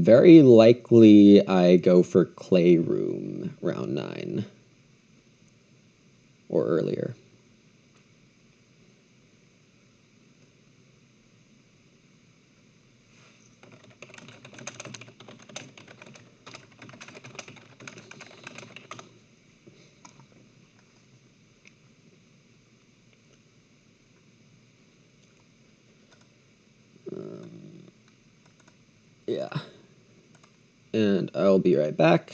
Very likely I go for Clay Room round 9 or earlier. Yeah. And I'll be right back.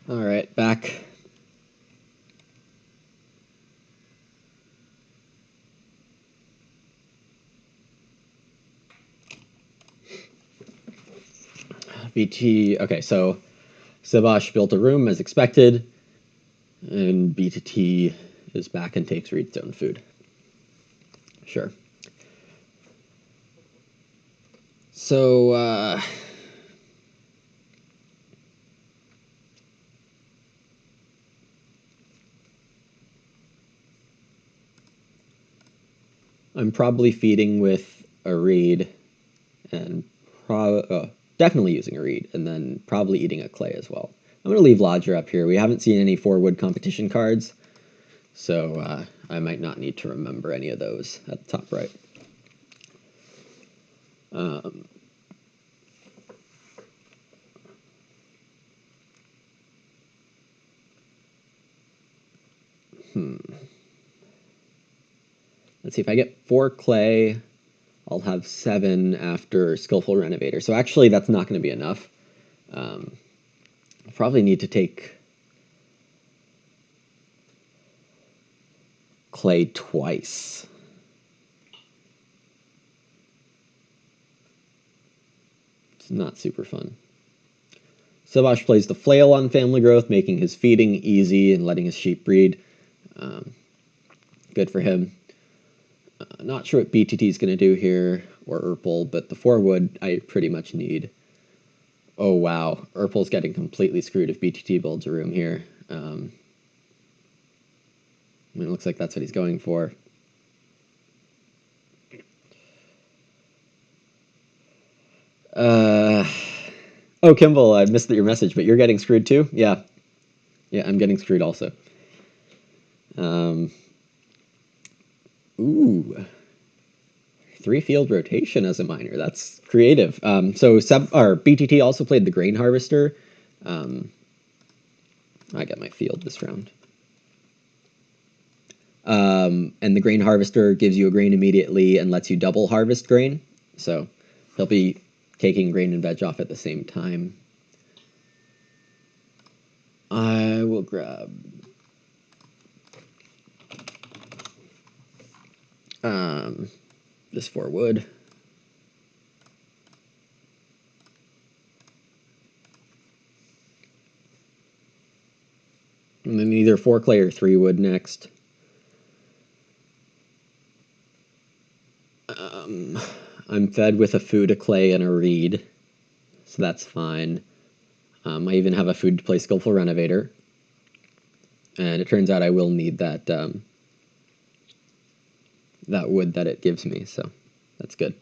All right, back. BT, okay, so Sebosch built a room as expected, and BeeTeTe is back and takes Reedstone food. Sure. So, I'm probably feeding with a Reed, and definitely using a Reed, and then probably eating a Clay as well. I'm going to leave Lodger up here. We haven't seen any 4-wood competition cards, so I might not need to remember any of those at the top right. Let's see, if I get 4 Clay, I'll have 7 after Skillful Renovator. So actually, that's not going to be enough. I'll probably need to take Clay twice. It's not super fun. Sebosch plays the flail on family growth, making his feeding easy and letting his sheep breed. Good for him. Not sure what BeeTeTe is going to do here, or Erpel, but the 4 wood I pretty much need. Oh wow, Erpel's getting completely screwed if BeeTeTe builds a room here. I mean, it looks like that's what he's going for. Oh, Kimball, I missed your message, but you're getting screwed too? Yeah. Yeah, I'm getting screwed also. Ooh. 3 field rotation as a minor. That's creative. So BeeTeTe also played the grain harvester. I got my field this round. And the grain harvester gives you a grain immediately and lets you double harvest grain. So he'll be taking grain and veg off at the same time. I will grab this 4 wood. And then either 4 clay or 3 wood next. I'm fed with a food, a clay, and a reed, so that's fine. I even have a food to play Skillful Renovator, and it turns out I will need that that wood that it gives me, so that's good.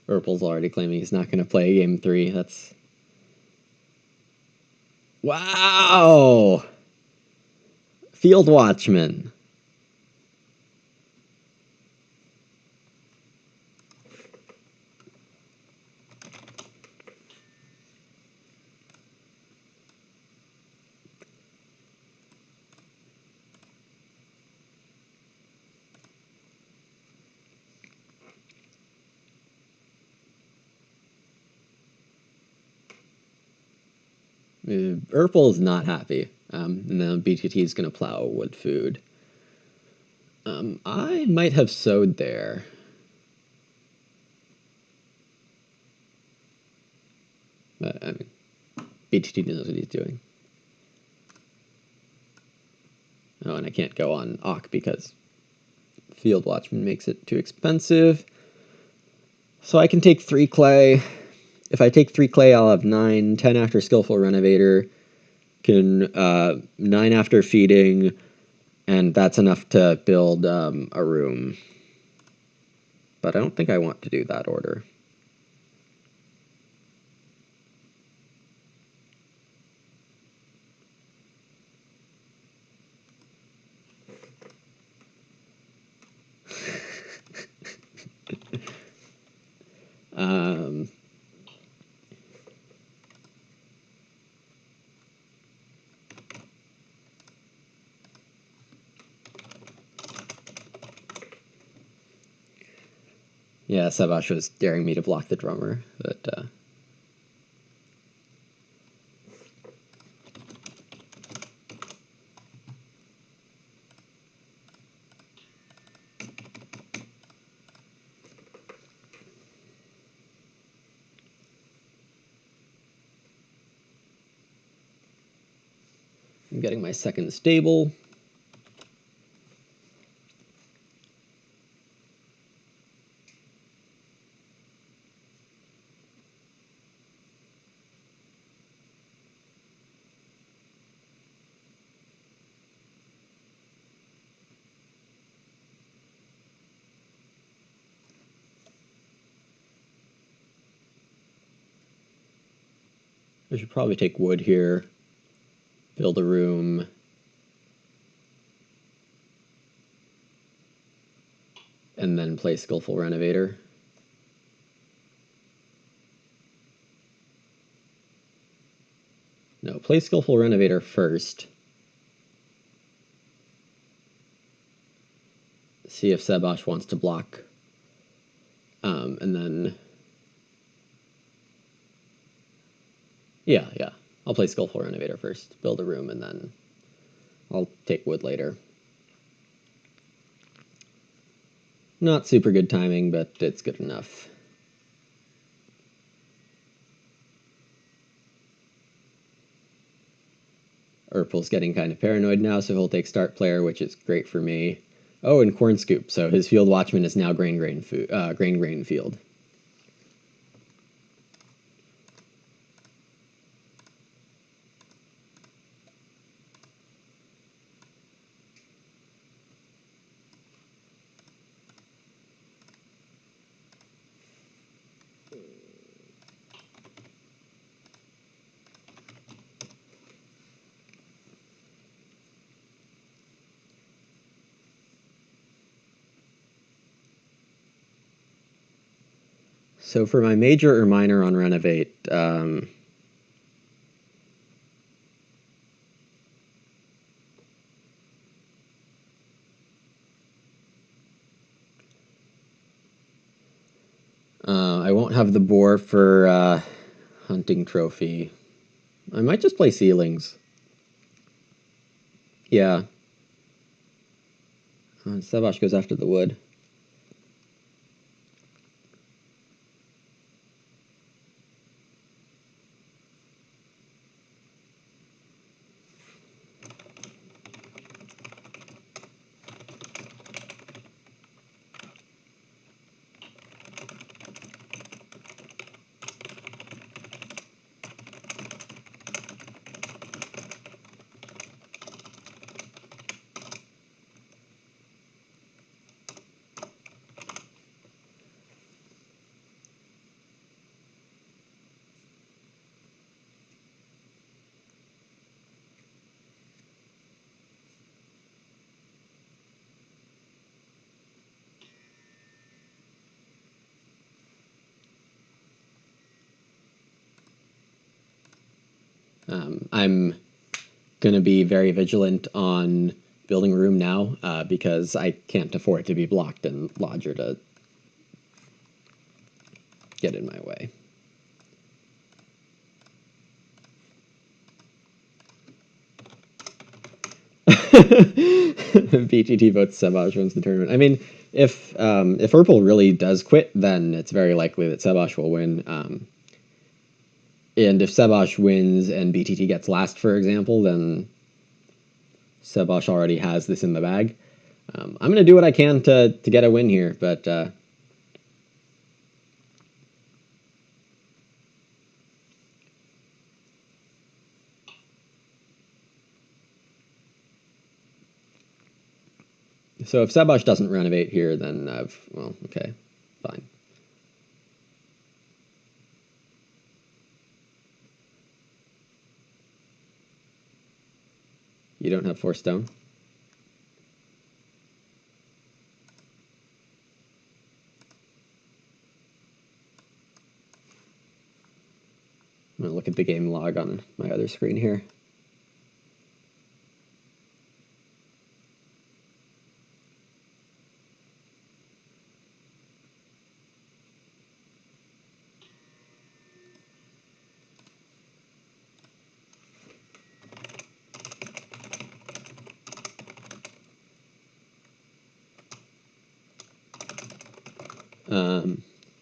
Erpel's already claiming he's not going to play game 3. That's... Wow! Field Watchman. Erpel is not happy. And then BeeTeTe is going to plow wood food. I might have sowed there. But, I mean, BeeTeTe knows what he's doing. Oh, and I can't go on Ock because Field Watchman makes it too expensive. So I can take 3 clay. If I take 3 clay, I'll have 9, 10 after Skillful Renovator, 9 after feeding, and that's enough to build a room. But I don't think I want to do that order. Yeah, Sebosch was daring me to block the drummer, but I'm getting my second stable. I should probably take wood here, build a room, and then play Skillful Renovator. No, play Skillful Renovator first. See if Sebosch wants to block. And then... Yeah. I'll play Skillful Renovator first, build a room, and then I'll take wood later. Not super good timing, but it's good enough. Erpel's getting kind of paranoid now, so he'll take start player, which is great for me. Oh, and Corn Scoop, so his Field Watchman is now grain field. So for my major or minor on Renovate, I won't have the boar for hunting trophy. I might just play ceilings. Yeah. Sebosch goes after the wood. I'm going to be very vigilant on building a room now because I can't afford to be blocked and Lodger to get in my way. BeeTeTe votes Sebosch wins the tournament. I mean, if Erpel really does quit, then it's very likely that Sebosch will win. And if Sebosch wins and BeeTeTe gets last, for example, then Sebosch already has this in the bag. I'm going to do what I can to get a win here, but so if Sebosch doesn't renovate here, then well, okay, fine. You don't have 4 stone? I'm going to look at the game log on my other screen here.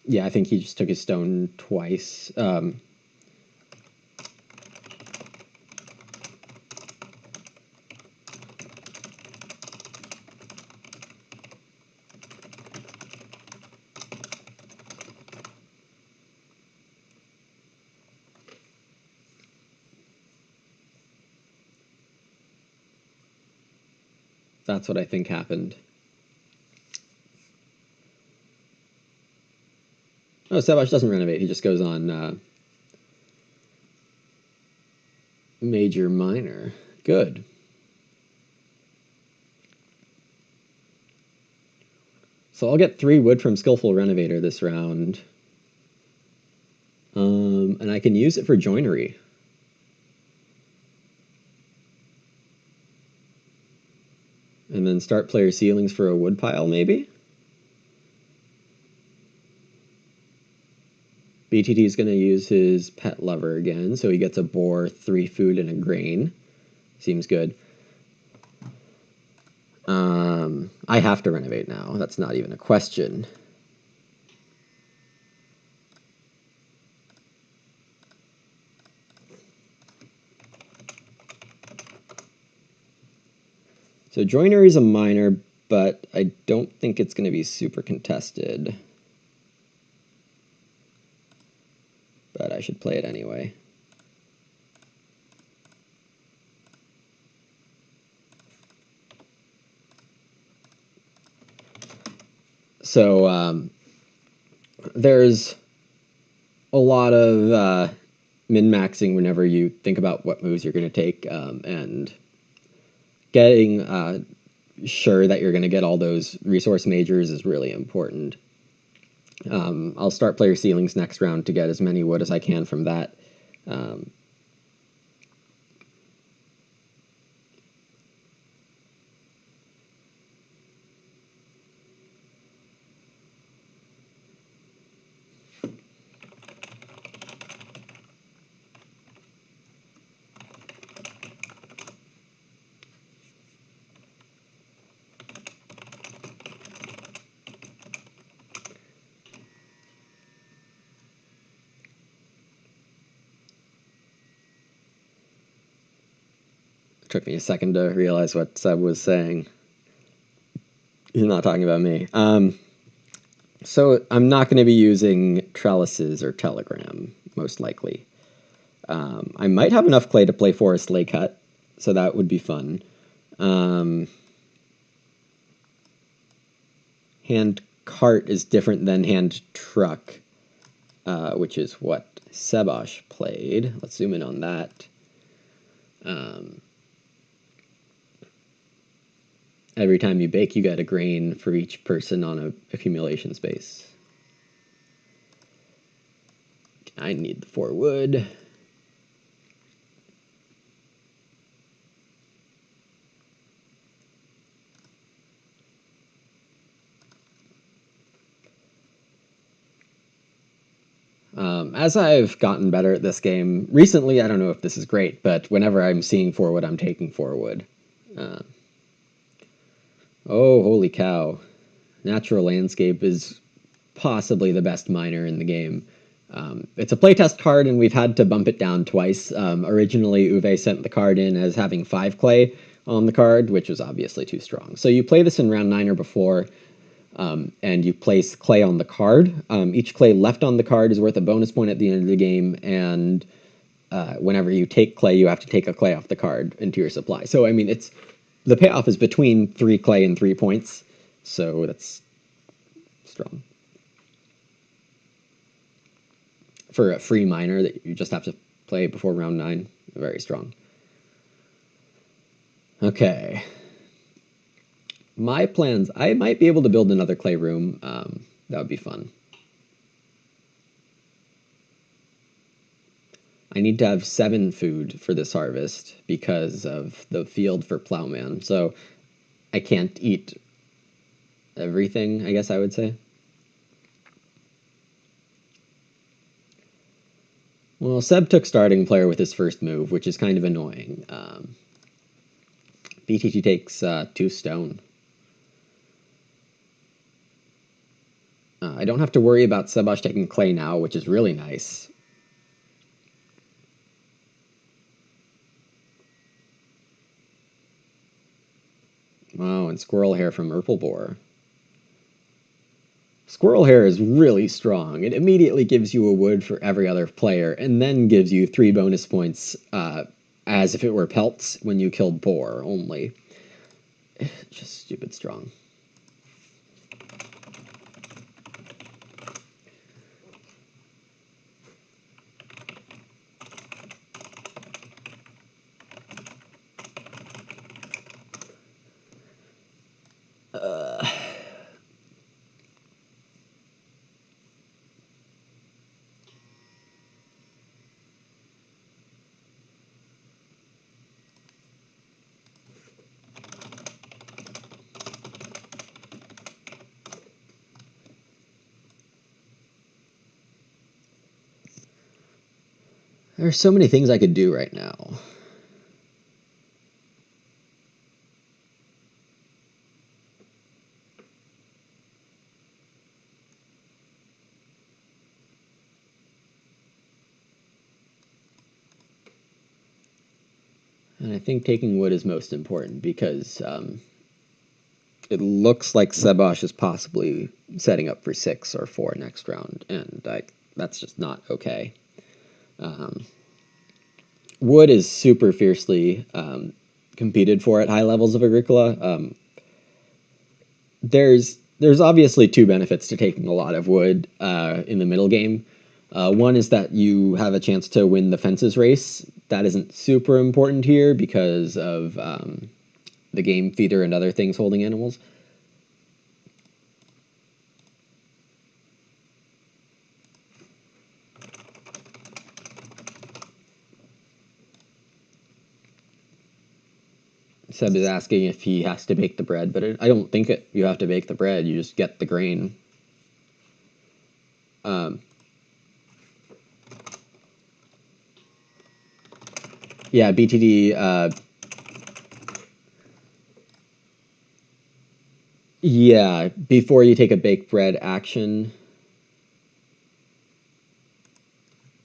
Yeah, I think he just took his stone twice. That's what I think happened. Oh, Sebosch doesn't renovate. He just goes on major, minor. Good. So I'll get 3 wood from Skillful Renovator this round. And I can use it for joinery. And then start player ceilings for a wood pile, maybe? BeeTeTe is going to use his pet lover again, so he gets a boar, 3 food, and a grain. Seems good. I have to renovate now. That's not even a question. So joinery is a minor, but I don't think it's going to be super contested. But I should play it anyway. So there's a lot of min-maxing whenever you think about what moves you're going to take, and getting sure that you're going to get all those resource majors is really important. I'll start player ceilings next round to get as many wood as I can from that. It took me a second to realize what Seb was saying. He's not talking about me. So I'm not going to be using trellises or telegram, most likely. I might have enough clay to play forest lake hut, so that would be fun. Hand cart is different than hand truck, which is what Sebosch played. Let's zoom in on that. Every time you bake, you get a grain for each person on a accumulation space. I need the 4 wood. As I've gotten better at this game, recently, I don't know if this is great, but whenever I'm seeing 4 wood, I'm taking 4 wood. Oh, holy cow. Natural Landscape is possibly the best miner in the game. It's a playtest card, and we've had to bump it down twice. Originally, Uwe sent the card in as having 5 clay on the card, which was obviously too strong. So you play this in round 9 or before, and you place clay on the card. Each clay left on the card is worth a bonus point at the end of the game, and whenever you take clay, you have to take a clay off the card into your supply. So, I mean, the payoff is between 3 clay and 3 points, so that's strong. For a free miner that you just have to play before round 9, very strong. Okay. My plans, I might be able to build another clay room. That would be fun. I need to have 7 food for this harvest because of the field for plowman. So I can't eat everything, I guess I would say. Well, Seb took starting player with his first move, which is kind of annoying. BeeTeTe takes 2 stone. I don't have to worry about Sebosch taking clay now, which is really nice. Wow, and squirrel hair from Erpelboer. Squirrel hair is really strong. It immediately gives you a wood for every other player, and then gives you 3 bonus points as if it were pelts when you kill boar only. Just stupid strong. There's so many things I could do right now. And I think taking wood is most important because it looks like Sebosch is possibly setting up for 6 or 4 next round, and that's just not okay. Wood is super fiercely competed for at high levels of Agricola. There's obviously 2 benefits to taking a lot of wood in the middle game. One is that you have a chance to win the fences race. That isn't super important here because of the game feeder and other things holding animals. Seb is asking if he has to bake the bread, but I don't think you have to bake the bread. You just get the grain. Yeah, BeeTeTe. Yeah, before you take a bake bread action.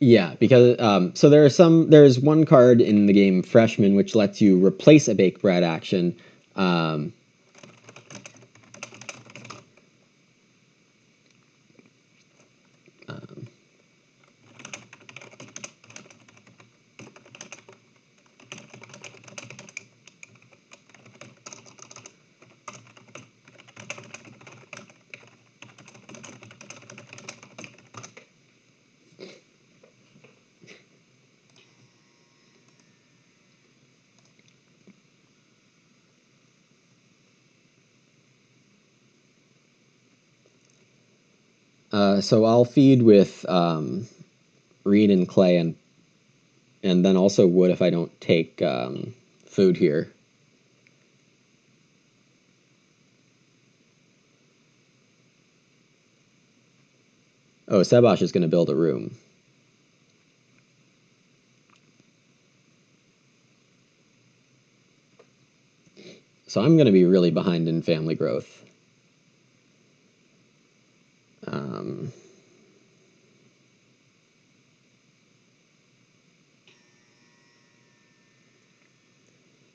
Yeah, because so there's one card in the game Freshman which lets you replace a bake bread action. Um, so I'll feed with reed and clay and then also wood if I don't take food here. Oh, Sebosch is going to build a room. So I'm going to be really behind in family growth.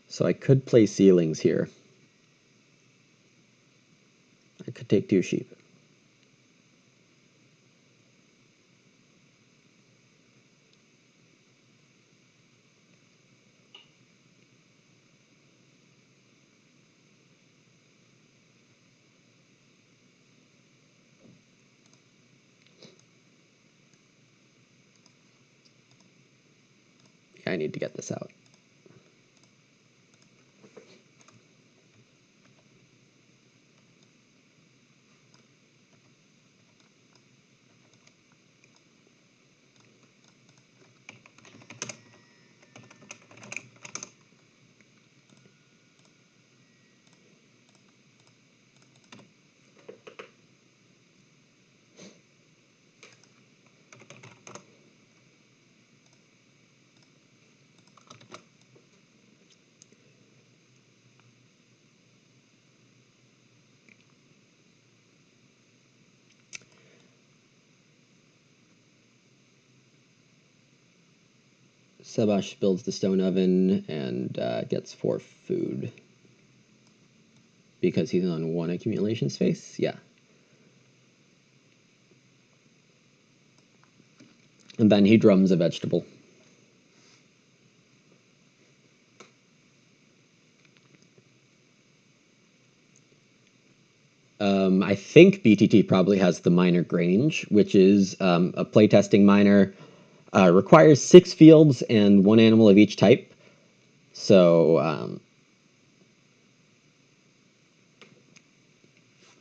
So I could play ceilings here. I could take 2 sheep. I need to get this out. Sebosch builds the stone oven and gets 4 food. Because he's on 1 accumulation space? Yeah. And then he drums a vegetable. I think BeeTeTe probably has the minor Grange, which is a playtesting minor. Requires 6 fields and 1 animal of each type. So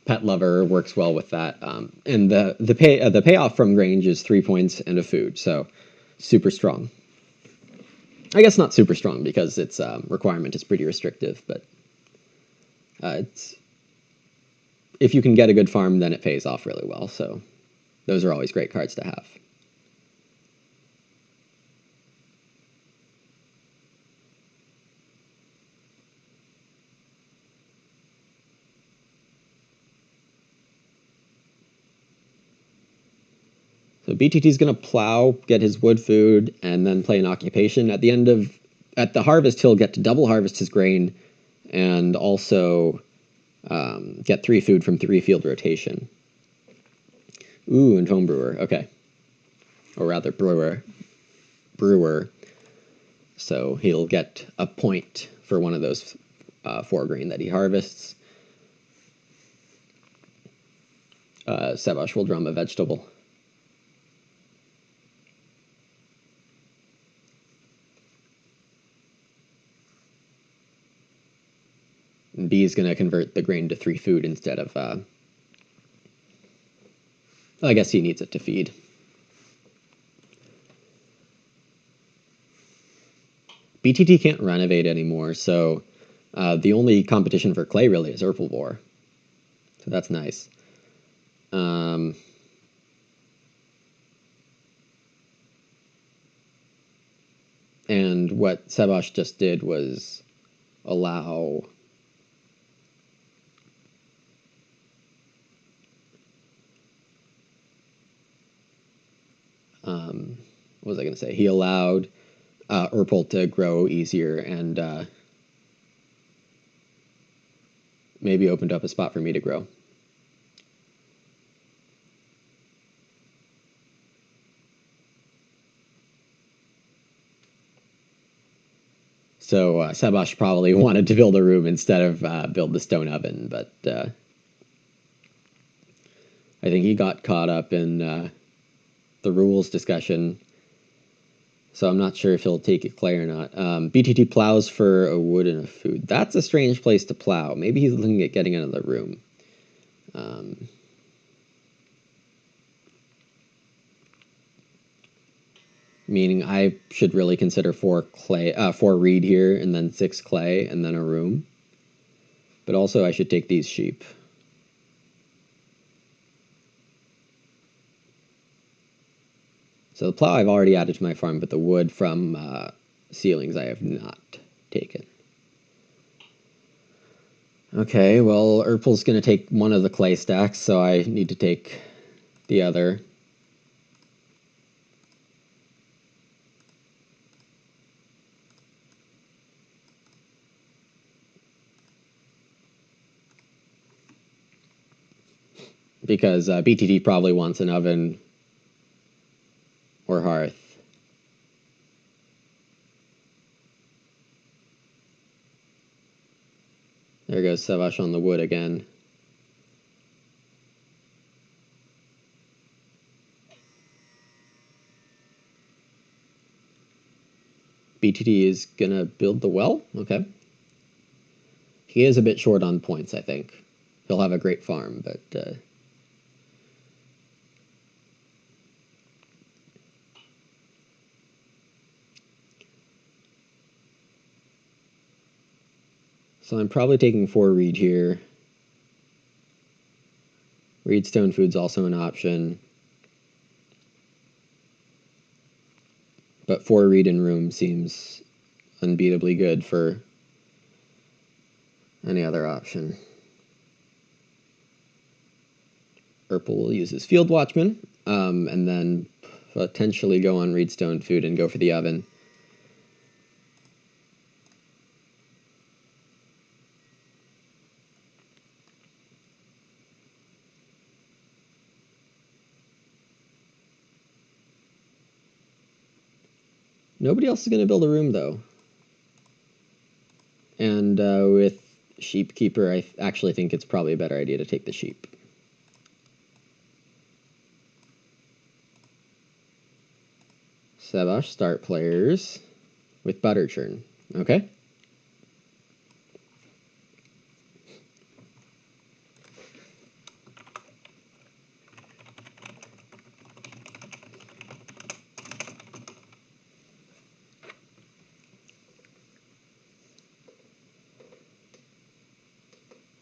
Pet Lover works well with that. And the payoff from Grange is 3 points and a food, so super strong. I guess not super strong because its requirement is pretty restrictive, but it's if you can get a good farm, then it pays off really well. So those are always great cards to have. BeeTeTe is going to plow, get his wood food, and then play an occupation. At the harvest, he'll get to double harvest his grain, and also get 3 food from 3 field rotation. Ooh, and homebrewer. Okay, or rather brewer. So he'll get a point for one of those 4 grain that he harvests. Sebosch will drum a vegetable. And B is going to convert the grain to 3 food instead of... I guess he needs it to feed. BeeTeTe can't renovate anymore, so the only competition for clay really is Erpelboer. So that's nice. And what Sebosch just did was allow what was I going to say? He allowed Erpel to grow easier and maybe opened up a spot for me to grow. So Sebosch probably wanted to build a room instead of build the stone oven, but I think he got caught up in the rules discussion, so I'm not sure if he'll take it clay or not. BeeTeTe plows for a wood and a food. That's a strange place to plow. Maybe he's looking at getting another room. Meaning I should really consider 4 reed here, and then 6 clay, and then a room. But also I should take these sheep. So the plow I've already added to my farm, but the wood from ceilings I have not taken. Okay, well, Erpel's going to take one of the clay stacks, so I need to take the other. Because BeeTeTe probably wants an oven or hearth. There goes Sebosch on the wood again. BeeTeTe is gonna build the well? Okay. He is a bit short on points, I think. He'll have a great farm, but... So I'm probably taking 4 reed here. Reed stone food's also an option. But 4 reed in room seems unbeatably good for any other option. Erpel will use his field watchman, and then potentially go on reed stone food and go for the oven. Nobody else is going to build a room, though. And with Sheepkeeper, I actually think it's probably a better idea to take the sheep. Sebosch start players with butter churn. Okay.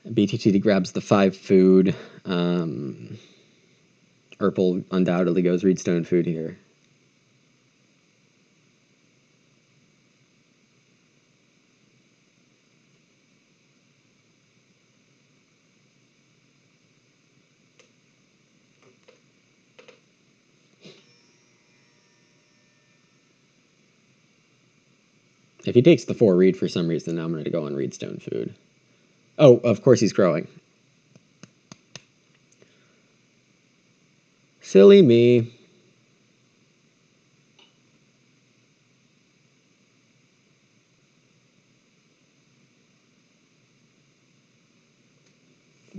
BeeTeTe grabs the 5 food. Erpel undoubtedly goes reed stone food here. If he takes the 4 reed for some reason, I'm going to go on reedstone food. Oh, of course he's growing. Silly me.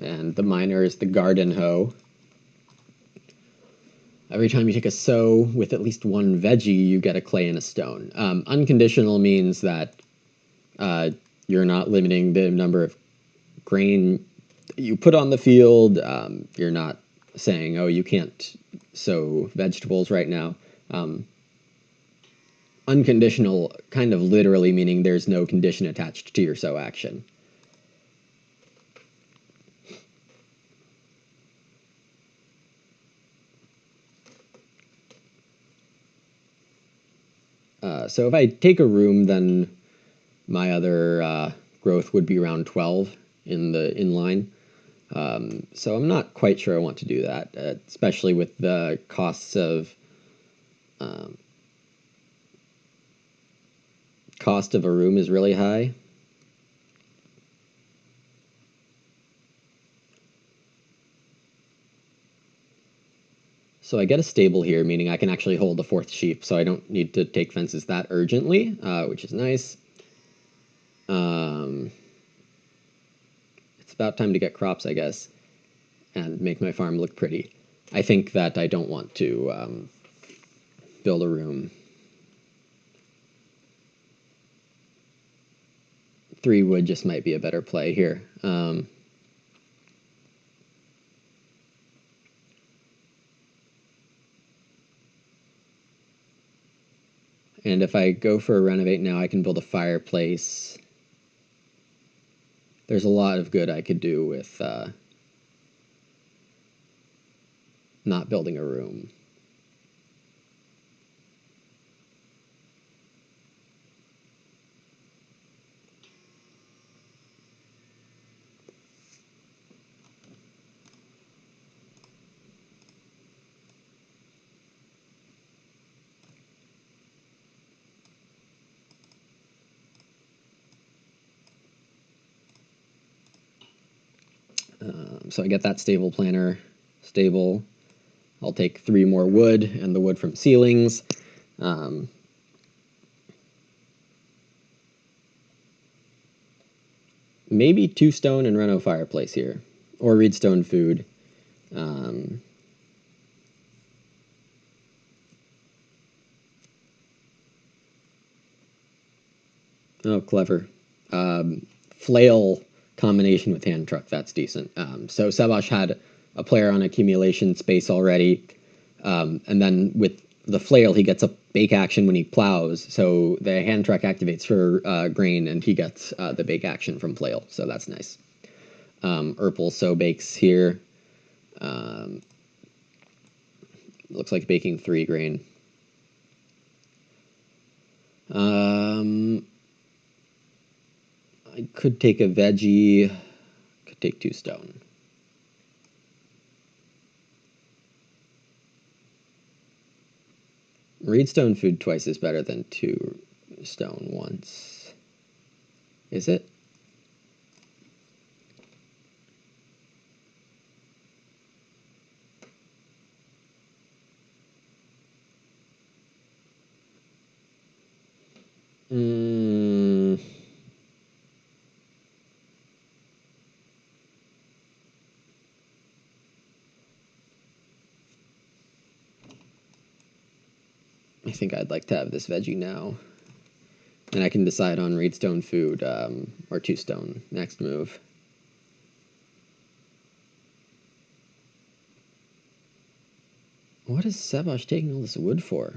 And the miner is the garden hoe. Every time you take a sow with at least 1 veggie, you get a clay and a stone. Unconditional means that you're not limiting the number of grain you put on the field. You're not saying, oh, you can't sow vegetables right now. Unconditional kind of literally meaning there's no condition attached to your sow action. So if I take a room, then my other growth would be around 12 in the inline. So I'm not quite sure I want to do that, especially with the costs of cost of a room is really high. So I get a stable here, meaning I can actually hold a 4th sheep, so I don't need to take fences that urgently, which is nice. It's about time to get crops, I guess, and make my farm look pretty. I think that I don't want to build a room. 3 wood just might be a better play here. And if I go for a renovate now, I can build a fireplace. There's a lot of good I could do with not building a room. So I get that stable planner stable. I'll take 3 more wood and the wood from ceilings. Maybe 2 stone and reno fireplace here, or reedstone food. Oh, clever. Flail combination with hand truck, that's decent. So Sebosch had a player on accumulation space already, and then with the flail, he gets a bake action when he plows, so the hand truck activates for grain, and he gets the bake action from flail, so that's nice. Erpel so bakes here. Looks like baking 3 grain. I could take a veggie, could take 2 stone. Reedstone food twice is better than 2 stone once. Is it? I think I'd like to have this veggie now. And I can decide on reedstone food or 2 stone next move. What is Sebosch taking all this wood for?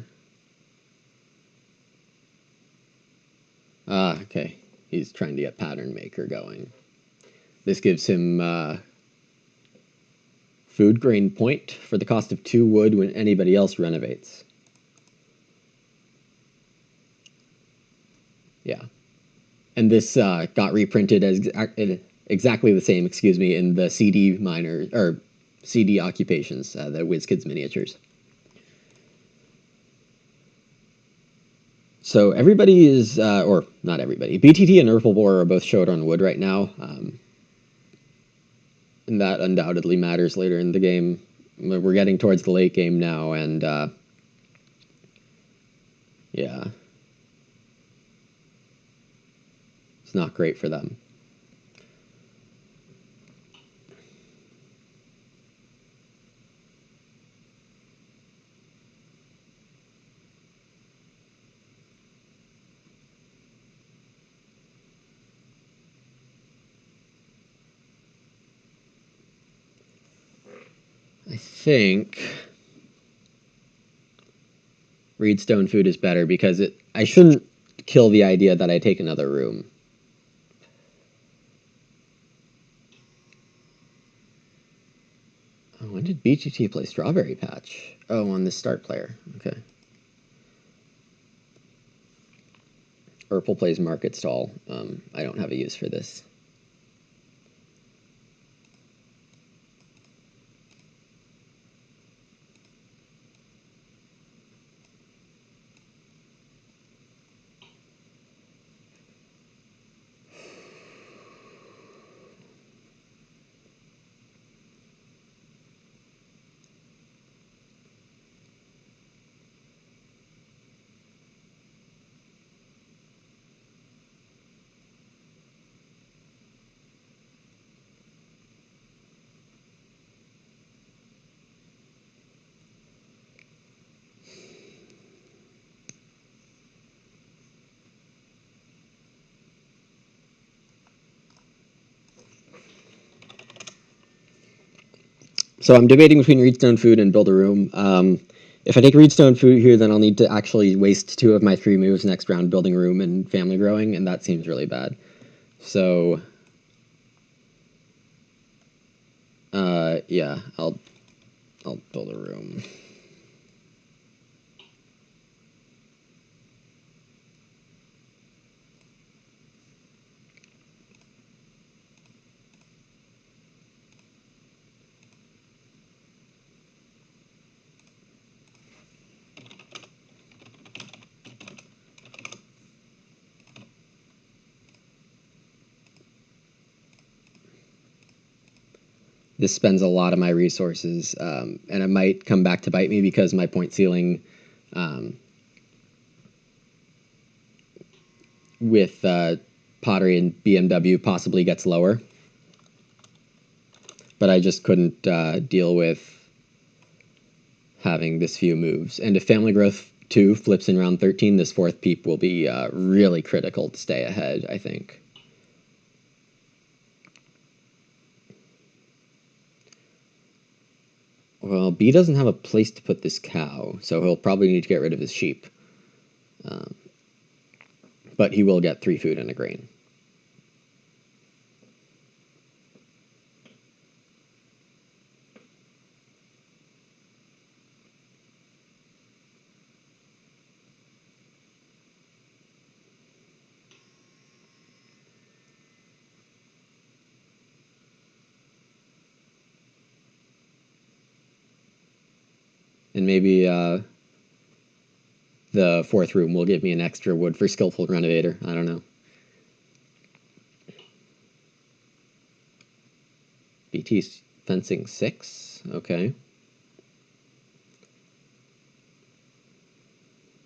Ah, okay. He's trying to get Pattern Maker going. This gives him food grain point for the cost of 2 wood when anybody else renovates. Yeah. And this got reprinted as exactly the same, excuse me, in the CD miner, or CD occupations, the WizKids miniatures. So everybody is, or not everybody, BeeTeTe and Erpelboer are both showed on wood right now. And that undoubtedly matters later in the game. We're getting towards the late game now, and yeah, it's not great for them. I think Reedstone food is better because I shouldn't kill the idea that I take another room. Oh, when did BeeTeTe play Strawberry Patch? Oh, on the start player. Okay. Erpel plays Market Stall. I don't have a use for this. So I'm debating between Reedstone food and build a room. If I take Reedstone food here, then I'll need to actually waste 2 of my 3 moves next round building a room and family growing, and that seems really bad. So, yeah, I'll build a room. This spends a lot of my resources, and it might come back to bite me because my point ceiling with Pottery and BMW possibly gets lower. But I just couldn't deal with having this few moves. And if Family Growth 2 flips in round 13, this 4th peep will be really critical to stay ahead, I think. Well, B doesn't have a place to put this cow, so he'll probably need to get rid of his sheep. But he will get 3 food and a grain. And maybe the 4th room will give me an extra wood for Skillful Renovator. I don't know. BT's fencing 6? Okay.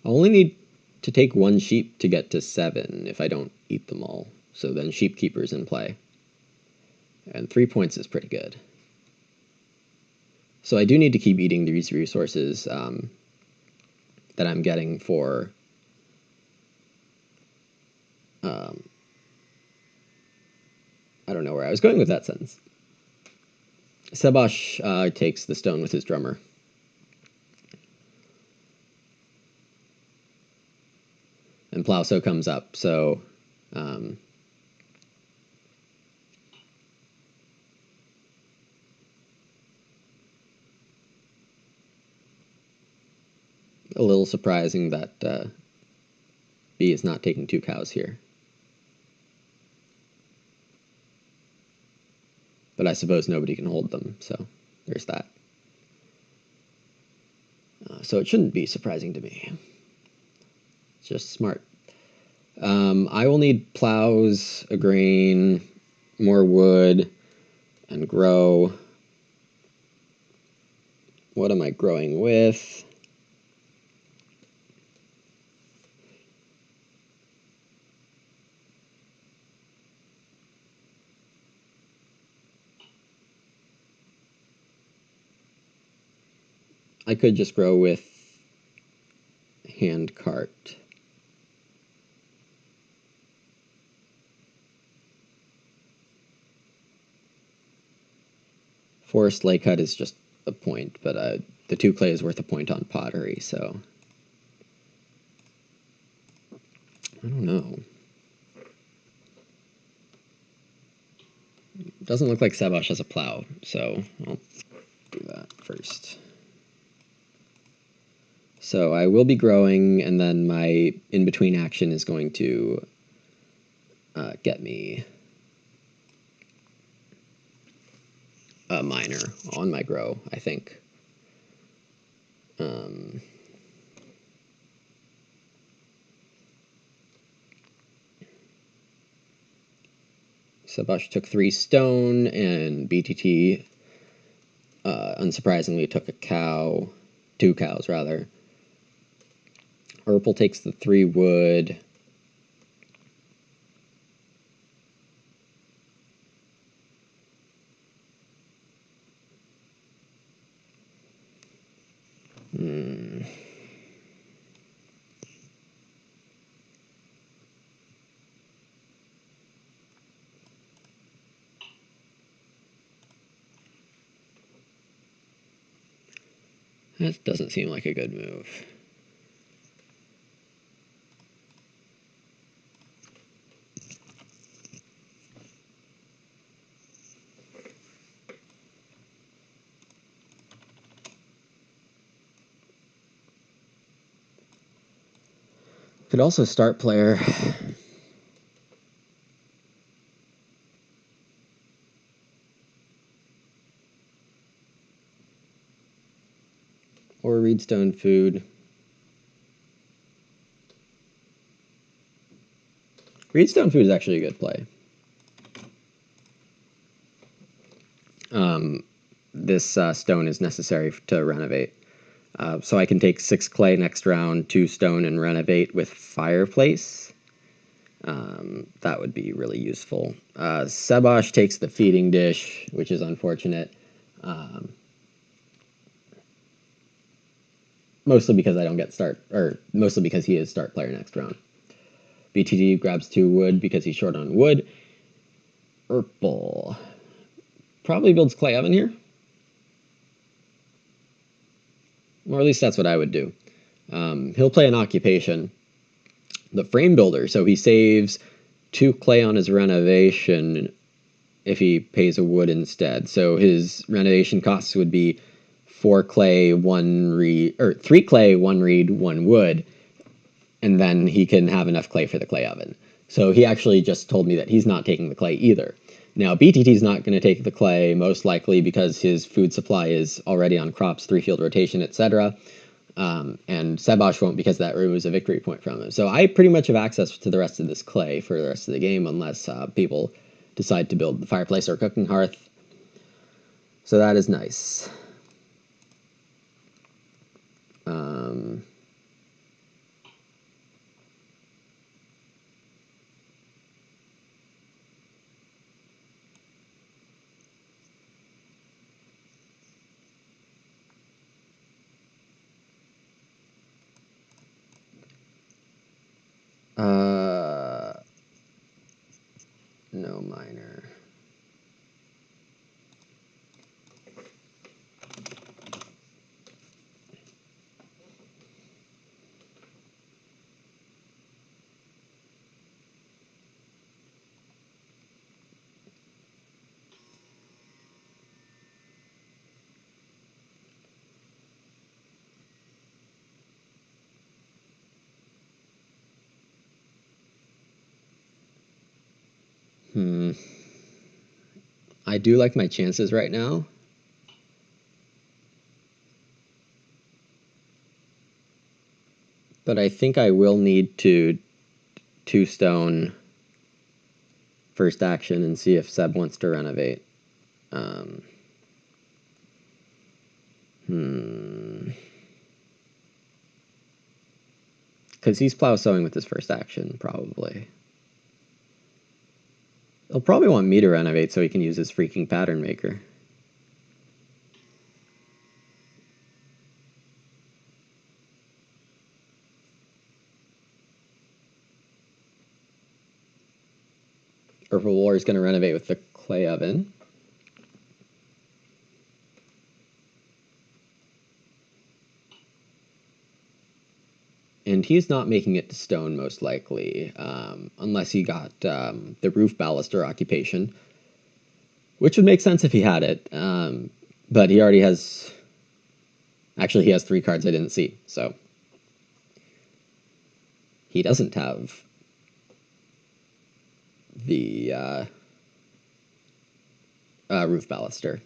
I'll only need to take 1 sheep to get to 7 if I don't eat them all. So then Sheepkeeper's in play. And 3 points is pretty good. So I do need to keep eating these resources that I'm getting for I don't know where I was going with that sentence. Sebosch takes the stone with his drummer. And Plauso comes up, so a little surprising that B is not taking 2 cows here. But I suppose nobody can hold them, so there's that. So it shouldn't be surprising to me. just smart. I will need plows, a grain, more wood, and grow. What am I growing with? I could just grow with hand cart. Forest lay cut is just a point, but the 2 clay is worth a point on pottery, so I don't know. Doesn't look like Sebosch has a plow, so I'll do that first. So I will be growing, and then my in-between action is going to get me a miner on my grow, I think. Sebosch took 3 stone, and BeeTeTe, unsurprisingly, took a cow. 2 cows, rather. Erpel takes the 3 wood. That doesn't seem like a good move. Could also start player. Or reedstone food. Reedstone food is actually a good play. This stone is necessary to renovate. So I can take 6 clay next round, 2 stone, and renovate with fireplace. That would be really useful. Sebosch takes the feeding dish, which is unfortunate. Mostly because I don't get start, or mostly because he is start player next round. BeeTeTe grabs 2 wood because he's short on wood. Erpel probably builds clay oven here. Or at least that's what I would do. He'll play an occupation. The frame builder, so he saves 2 clay on his renovation if he pays a wood instead. So his renovation costs would be 4 clay, 1 reed, or 3 clay, 1 reed, 1 wood, and then he can have enough clay for the clay oven. So he actually just told me that he's not taking the clay either. Now, BeeTeTe's not going to take the clay, most likely because his food supply is already on crops, 3-field rotation, etc. And Sebosch won't, because that removes a victory point from him. So I pretty much have access to the rest of this clay for the rest of the game, unless people decide to build the fireplace or cooking hearth. So that is nice. No miner. I do like my chances right now. But I think I will need to 2-stone first action and see if Seb wants to renovate. Because he's plow sowing with his first action, probably. He'll probably want me to renovate so he can use his freaking pattern maker. Erpelboer is going to renovate with the clay oven. And he's not making it to stone, most likely, unless he got the roof baluster occupation, which would make sense if he had it. But he already has... Actually, he has 3 cards I didn't see, so... He doesn't have the roof baluster.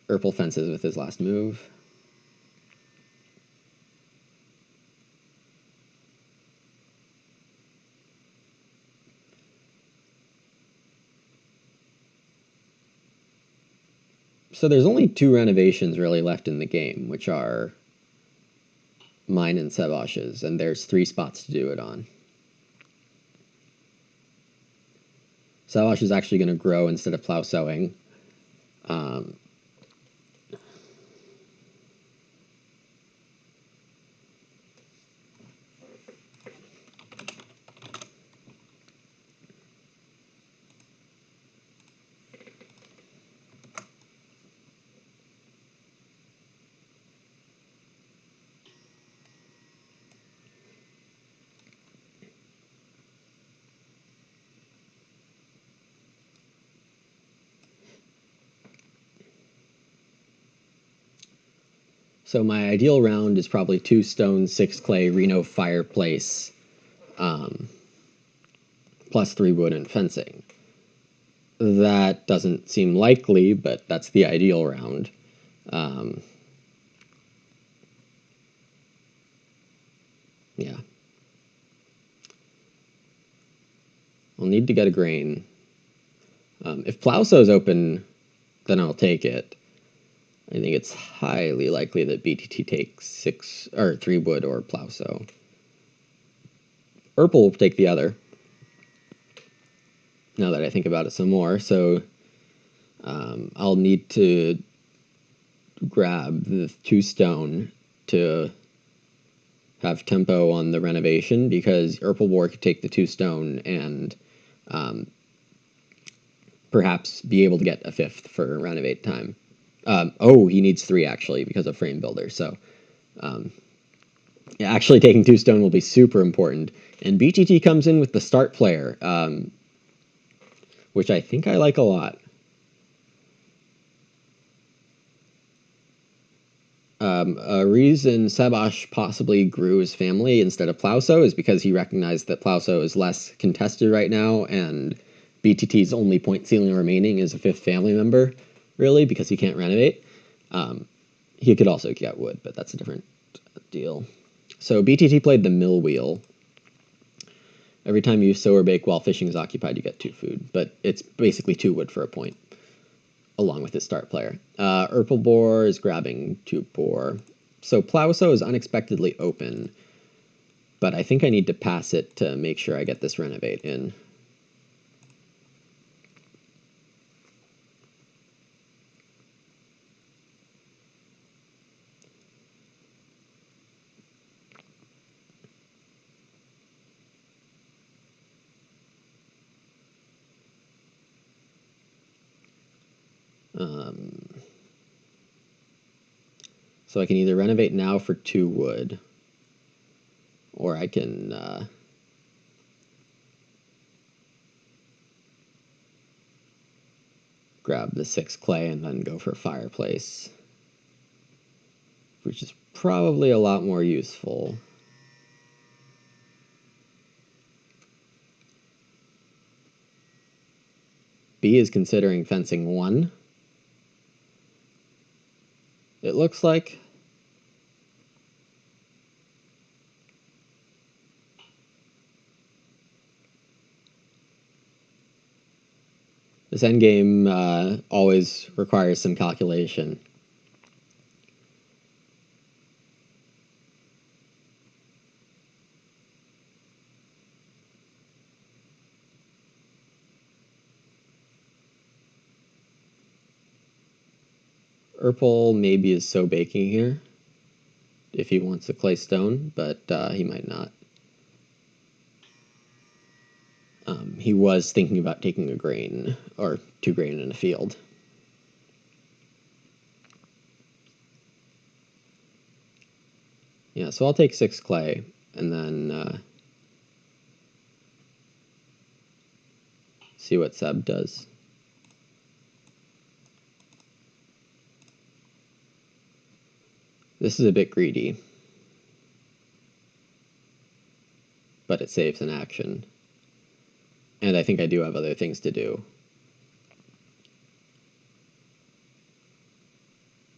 Erpel fences with his last move. So there's only 2 renovations really left in the game, which are mine and Sebosch's, and there's 3 spots to do it on. Sebosch is actually going to grow instead of plow sowing. So my ideal round is probably 2 stone, 6 clay, Reno fireplace, plus 3 wood and fencing. That doesn't seem likely, but that's the ideal round. Yeah. I'll need to get a grain. If plow sow's open, then I'll take it. I think it's highly likely that BeeTeTe takes 3 wood or plow sow. Erpel will take the other, now that I think about it some more, so I'll need to grab the 2 stone to have tempo on the renovation, because Erpelboer could take the 2 stone and perhaps be able to get a 5th for renovate time. Oh, he needs 3 actually because of frame builder, so yeah, actually taking 2 stone will be super important. And BeeTeTe comes in with the start player, which I think I like a lot. A reason Sebosch possibly grew his family instead of plow sow is because he recognized that plow sow is less contested right now, and BeeTeTe's only point ceiling remaining is a 5th family member, really, because he can't renovate. He could also get wood, but that's a different deal. So BeeTeTe played the mill wheel. Every time you sow or bake while fishing is occupied, you get 2 food, but it's basically 2 wood for a point, along with his start player. Erpelboer is grabbing 2 boar. So plow sow is unexpectedly open, but I think I need to pass it to make sure I get this renovate in. So I can either renovate now for 2 wood, or I can grab the 6 clay and then go for fireplace, which is probably a lot more useful. B is considering fencing 1. It looks like. This endgame always requires some calculation. Erpel maybe is so baking here if he wants a clay stone, but he might not. He was thinking about taking a grain, or 2 grain in a field. Yeah, so I'll take 6 clay, and then see what Seb does. This is a bit greedy, but it saves an action. And I think I do have other things to do.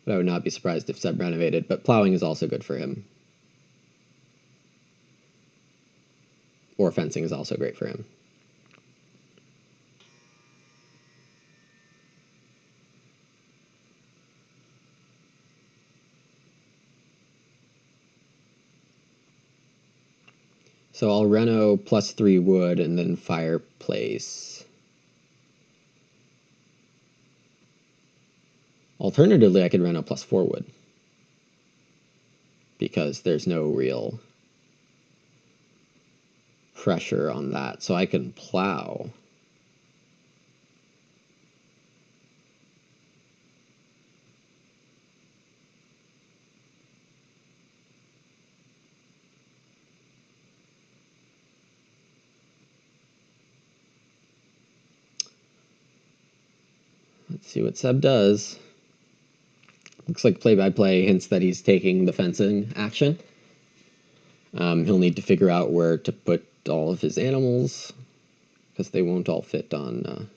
But I would not be surprised if Seb renovated, but plowing is also good for him. Or fencing is also great for him. So I'll reno +3 wood and then fireplace. Alternatively, I could reno +4 wood, because there's no real pressure on that. So I can plow. Let's see what Seb does. Looks like play-by-play hints that he's taking the fencing action. He'll need to figure out where to put all of his animals, because they won't all fit on...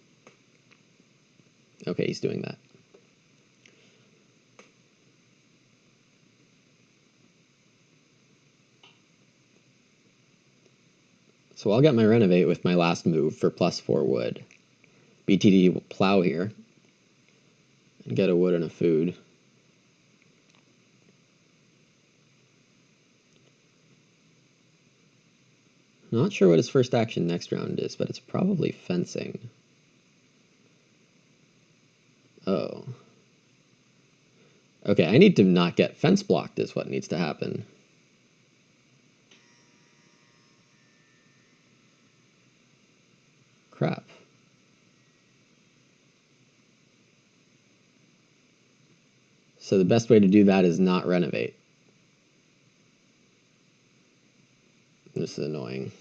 Okay, he's doing that. So I'll get my renovate with my last move for +4 wood. BeeTeTe will plow here and get a wood and a food. Not sure what his first action next round is, but it's probably fencing. Oh. Okay, I need to not get fence blocked is what needs to happen. Crap. So the best way to do that is not renovate. This is annoying.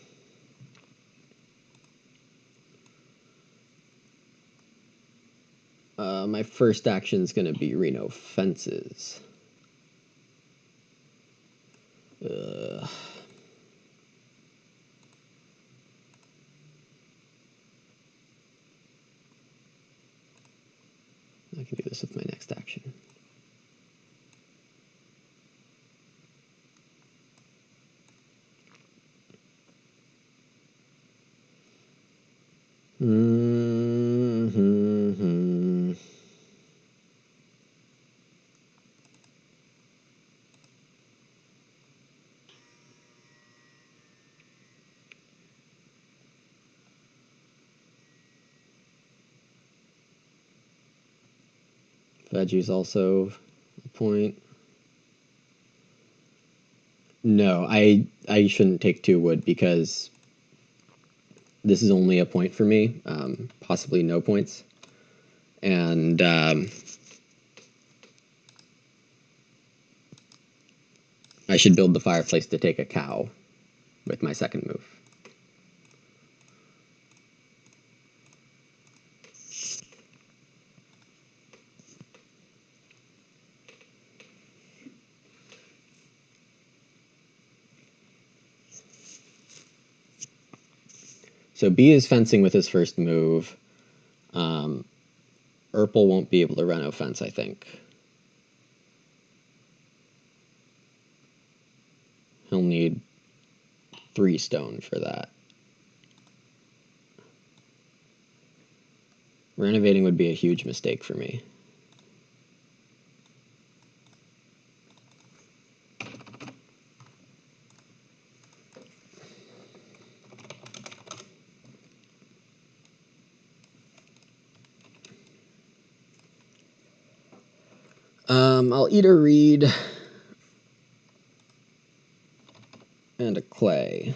My first action is going to be reno fences. I can do this with my next action. Veggie's also a point. No, I shouldn't take 2 wood because this is only a point for me, possibly no points. And I should build the fireplace to take a cow with my second move. So B is fencing with his first move. Erpel won't be able to reno fence, I think. He'll need 3 stone for that. Renovating would be a huge mistake for me. I'll eat a reed and a clay.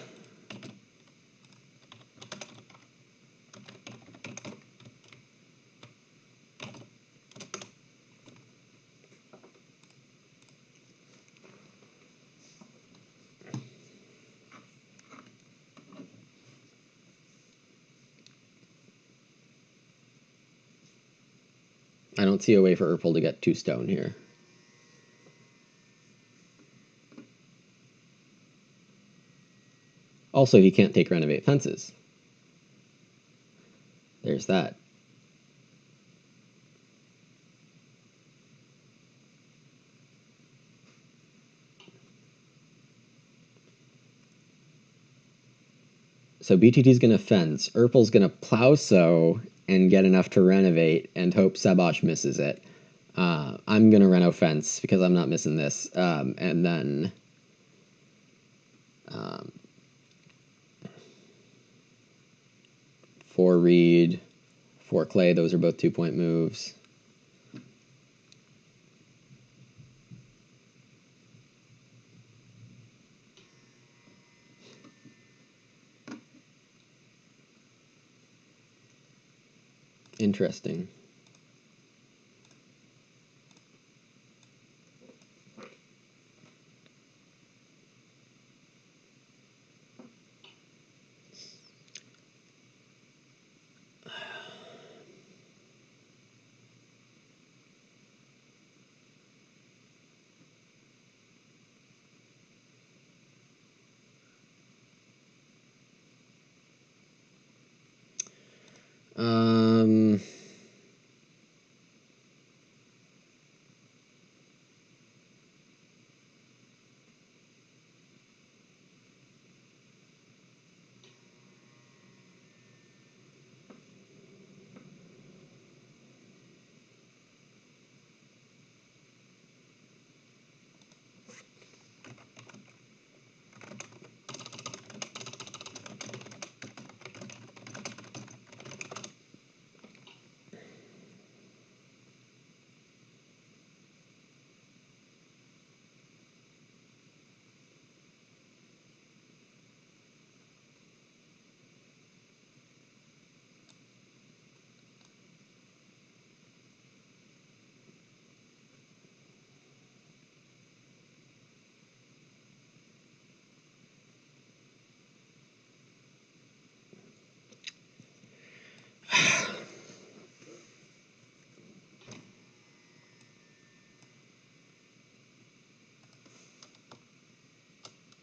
I don't see a way for Erpel to get 2 stone here. Also, he can't take renovate fences. There's that. So BeeTeTe's going to fence. Erpel's going to plow sow and get enough to renovate and hope Sebosch misses it. I'm going to reno fence because I'm not missing this. And then 4 reed, 4 clay. Those are both 2-point moves. Interesting.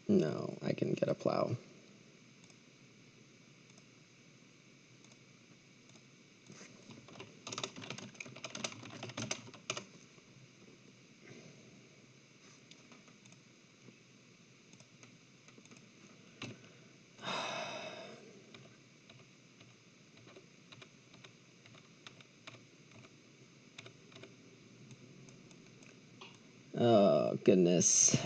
No, I can get a plow. Oh, goodness.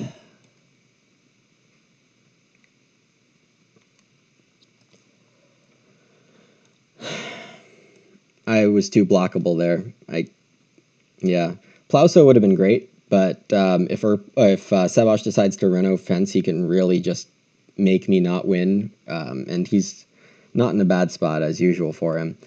I was too blockable there. Yeah. Plowso would have been great, but if Sebosch decides to reno fence, he can really just make me not win, and he's not in a bad spot as usual for him.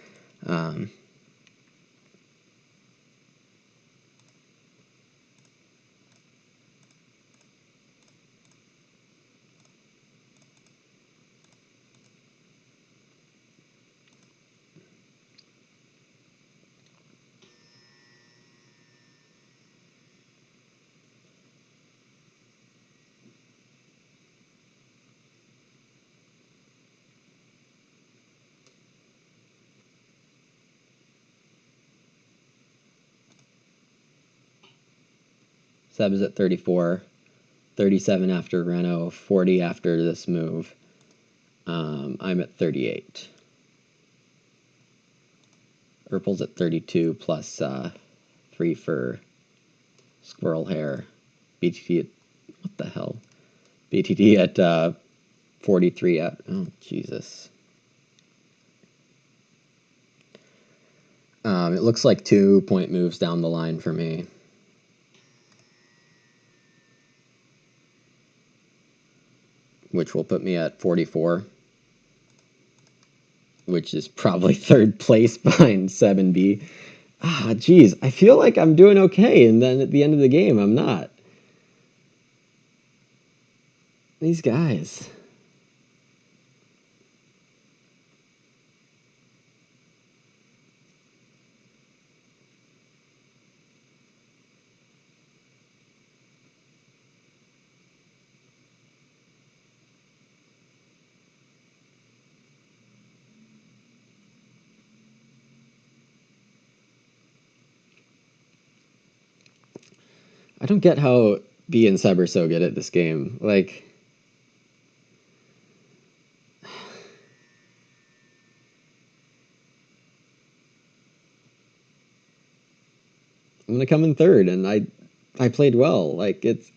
Seb is at 34, 37 after reno, 40 after this move. I'm at 38. Erpel's at 32 plus 3 for squirrel hair. BeeTeTe at, what the hell? BeeTeTe at 43 at, oh, Jesus. It looks like 2-point moves down the line for me. Which will put me at 44. Which is probably third place behind 7B. Ah, geez, I feel like I'm doing okay, and then at the end of the game, I'm not. These guys. I don't get how B and Seb are so good at this game. Like, I'm gonna come in third, and I played well. Like, it's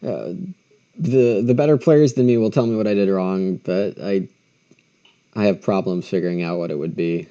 the better players than me will tell me what I did wrong, but I have problems figuring out what it would be.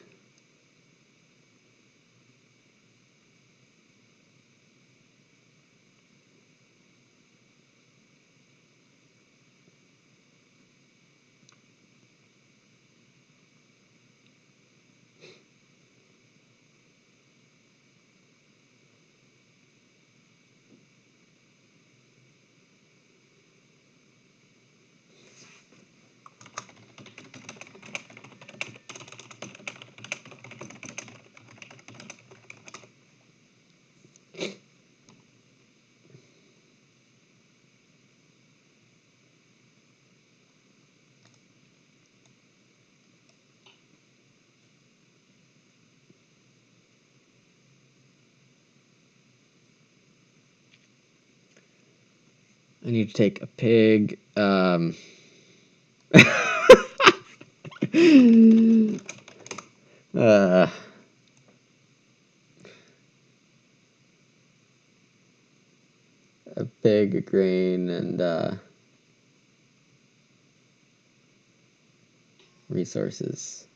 I need to take a pig. A pig, a grain, and resources.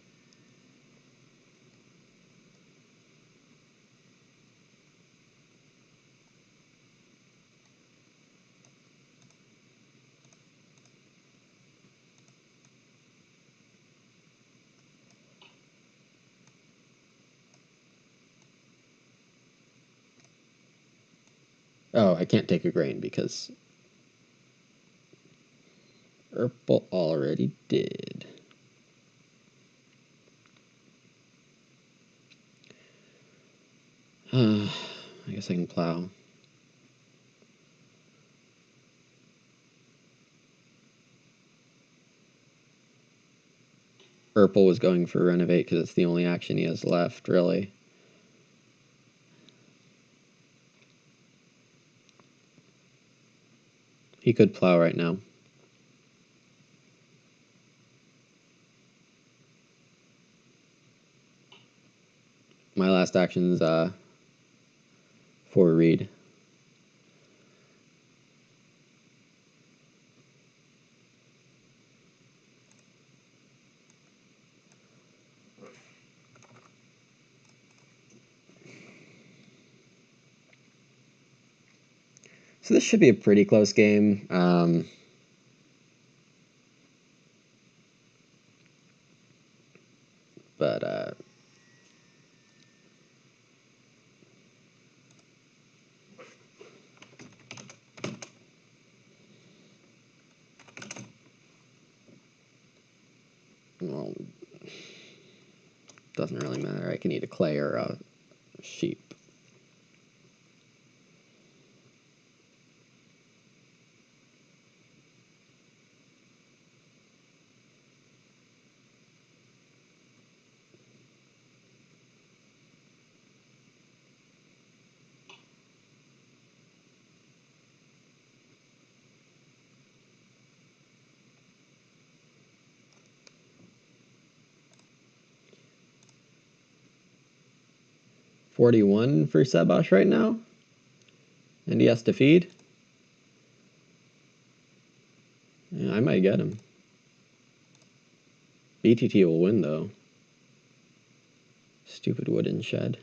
Oh, I can't take a grain because Erpel already did. I guess I can plow. Erpel was going for renovate because it's the only action he has left, really. He could plow right now. My last action's for read. So this should be a pretty close game. But well, doesn't really matter. I can eat a clay or a sheep. 41 for Sebosch right now. And he has to feed. Yeah, I might get him. BeeTeTe will win, though. Stupid wooden shed.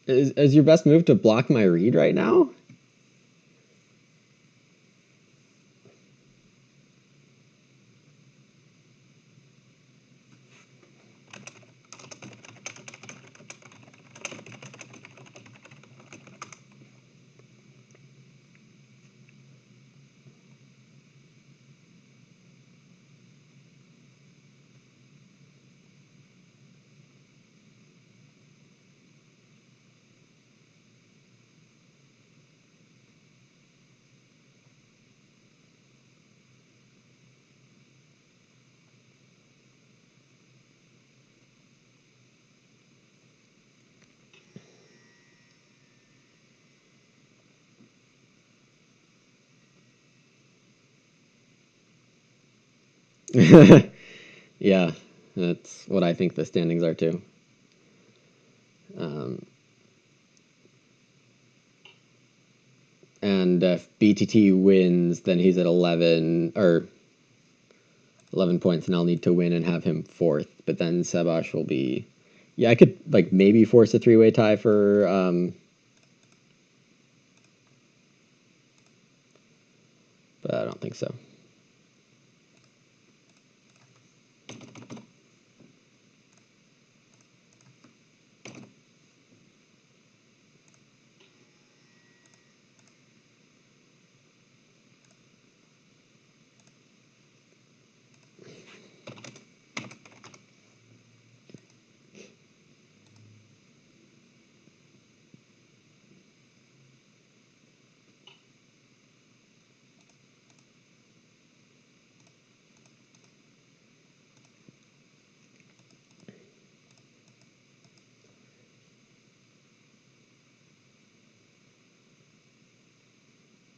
Is your best move to block my read right now? Yeah, that's what I think the standings are too. And if BeeTeTe wins, then he's at 11 points, and I'll need to win and have him fourth. But then Sebosch will be, yeah, I could like maybe force a three-way tie for but I don't think so.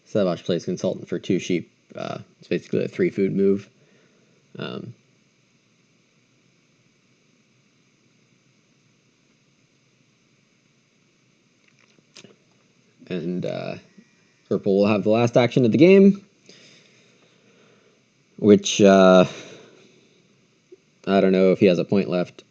Sebosch plays consultant for 2 sheep. It's basically a 3-food move. And Erpel will have the last action of the game, which I don't know if he has a point left.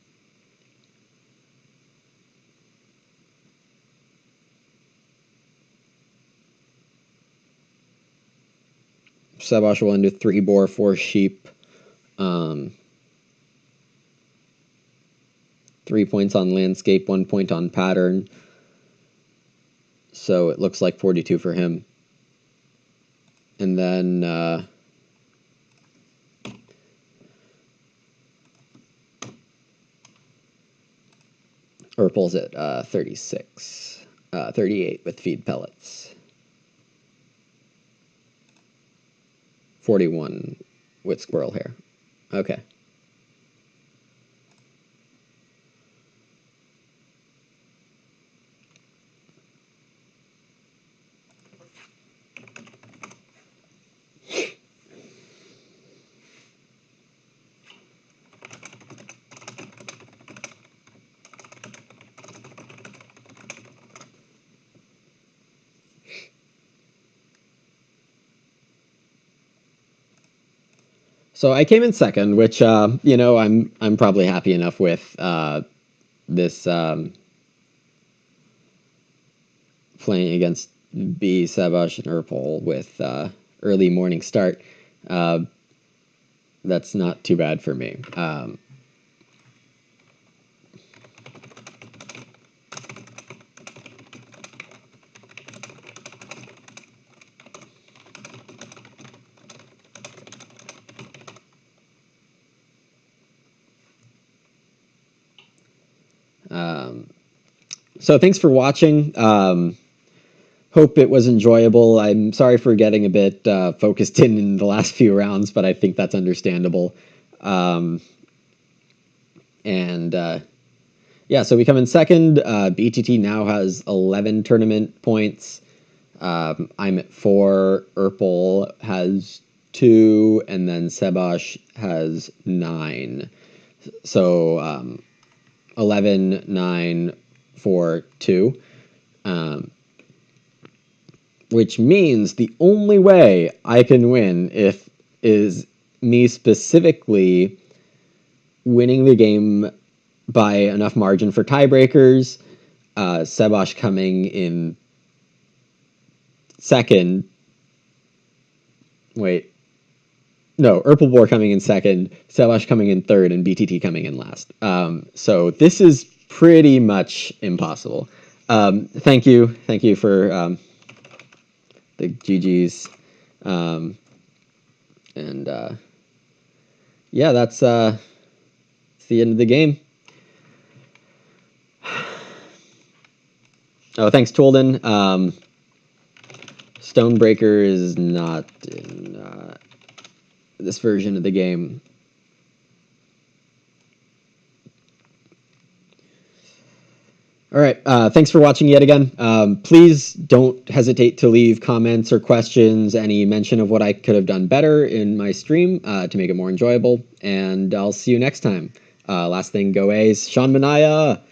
Sebosch will end with 3 boar, 4 sheep. 3 points on landscape, 1 point on pattern. So it looks like 42 for him. And then Erpel's at 36, 38 with feed pellets. 41 with squirrel hair. Okay. So I came in second, which you know, I'm probably happy enough with this playing against Sebosch and Erpel with early morning start. That's not too bad for me. So thanks for watching. Hope it was enjoyable. I'm sorry for getting a bit focused in the last few rounds, but I think that's understandable. And Yeah, so we come in second. BeeTeTe now has 11 tournament points. I'm at 4. Erpel has 2, and then Sebosch has 9. So 11, 9, 4, 2. Which means the only way I can win is me specifically winning the game by enough margin for tiebreakers, Sebosch coming in second. Wait. No, Erpelboer coming in second, Sebosch coming in third, and BeeTeTe coming in last. So this is pretty much impossible. Thank you. Thank you for the GGs. Yeah, that's the end of the game. Oh, thanks, Tolden. Stonebreaker is not in this version of the game. All right, thanks for watching yet again. Please don't hesitate to leave comments or questions, any mention of what I could have done better in my stream to make it more enjoyable, and I'll see you next time. Last thing, go A's. Sean Manaya!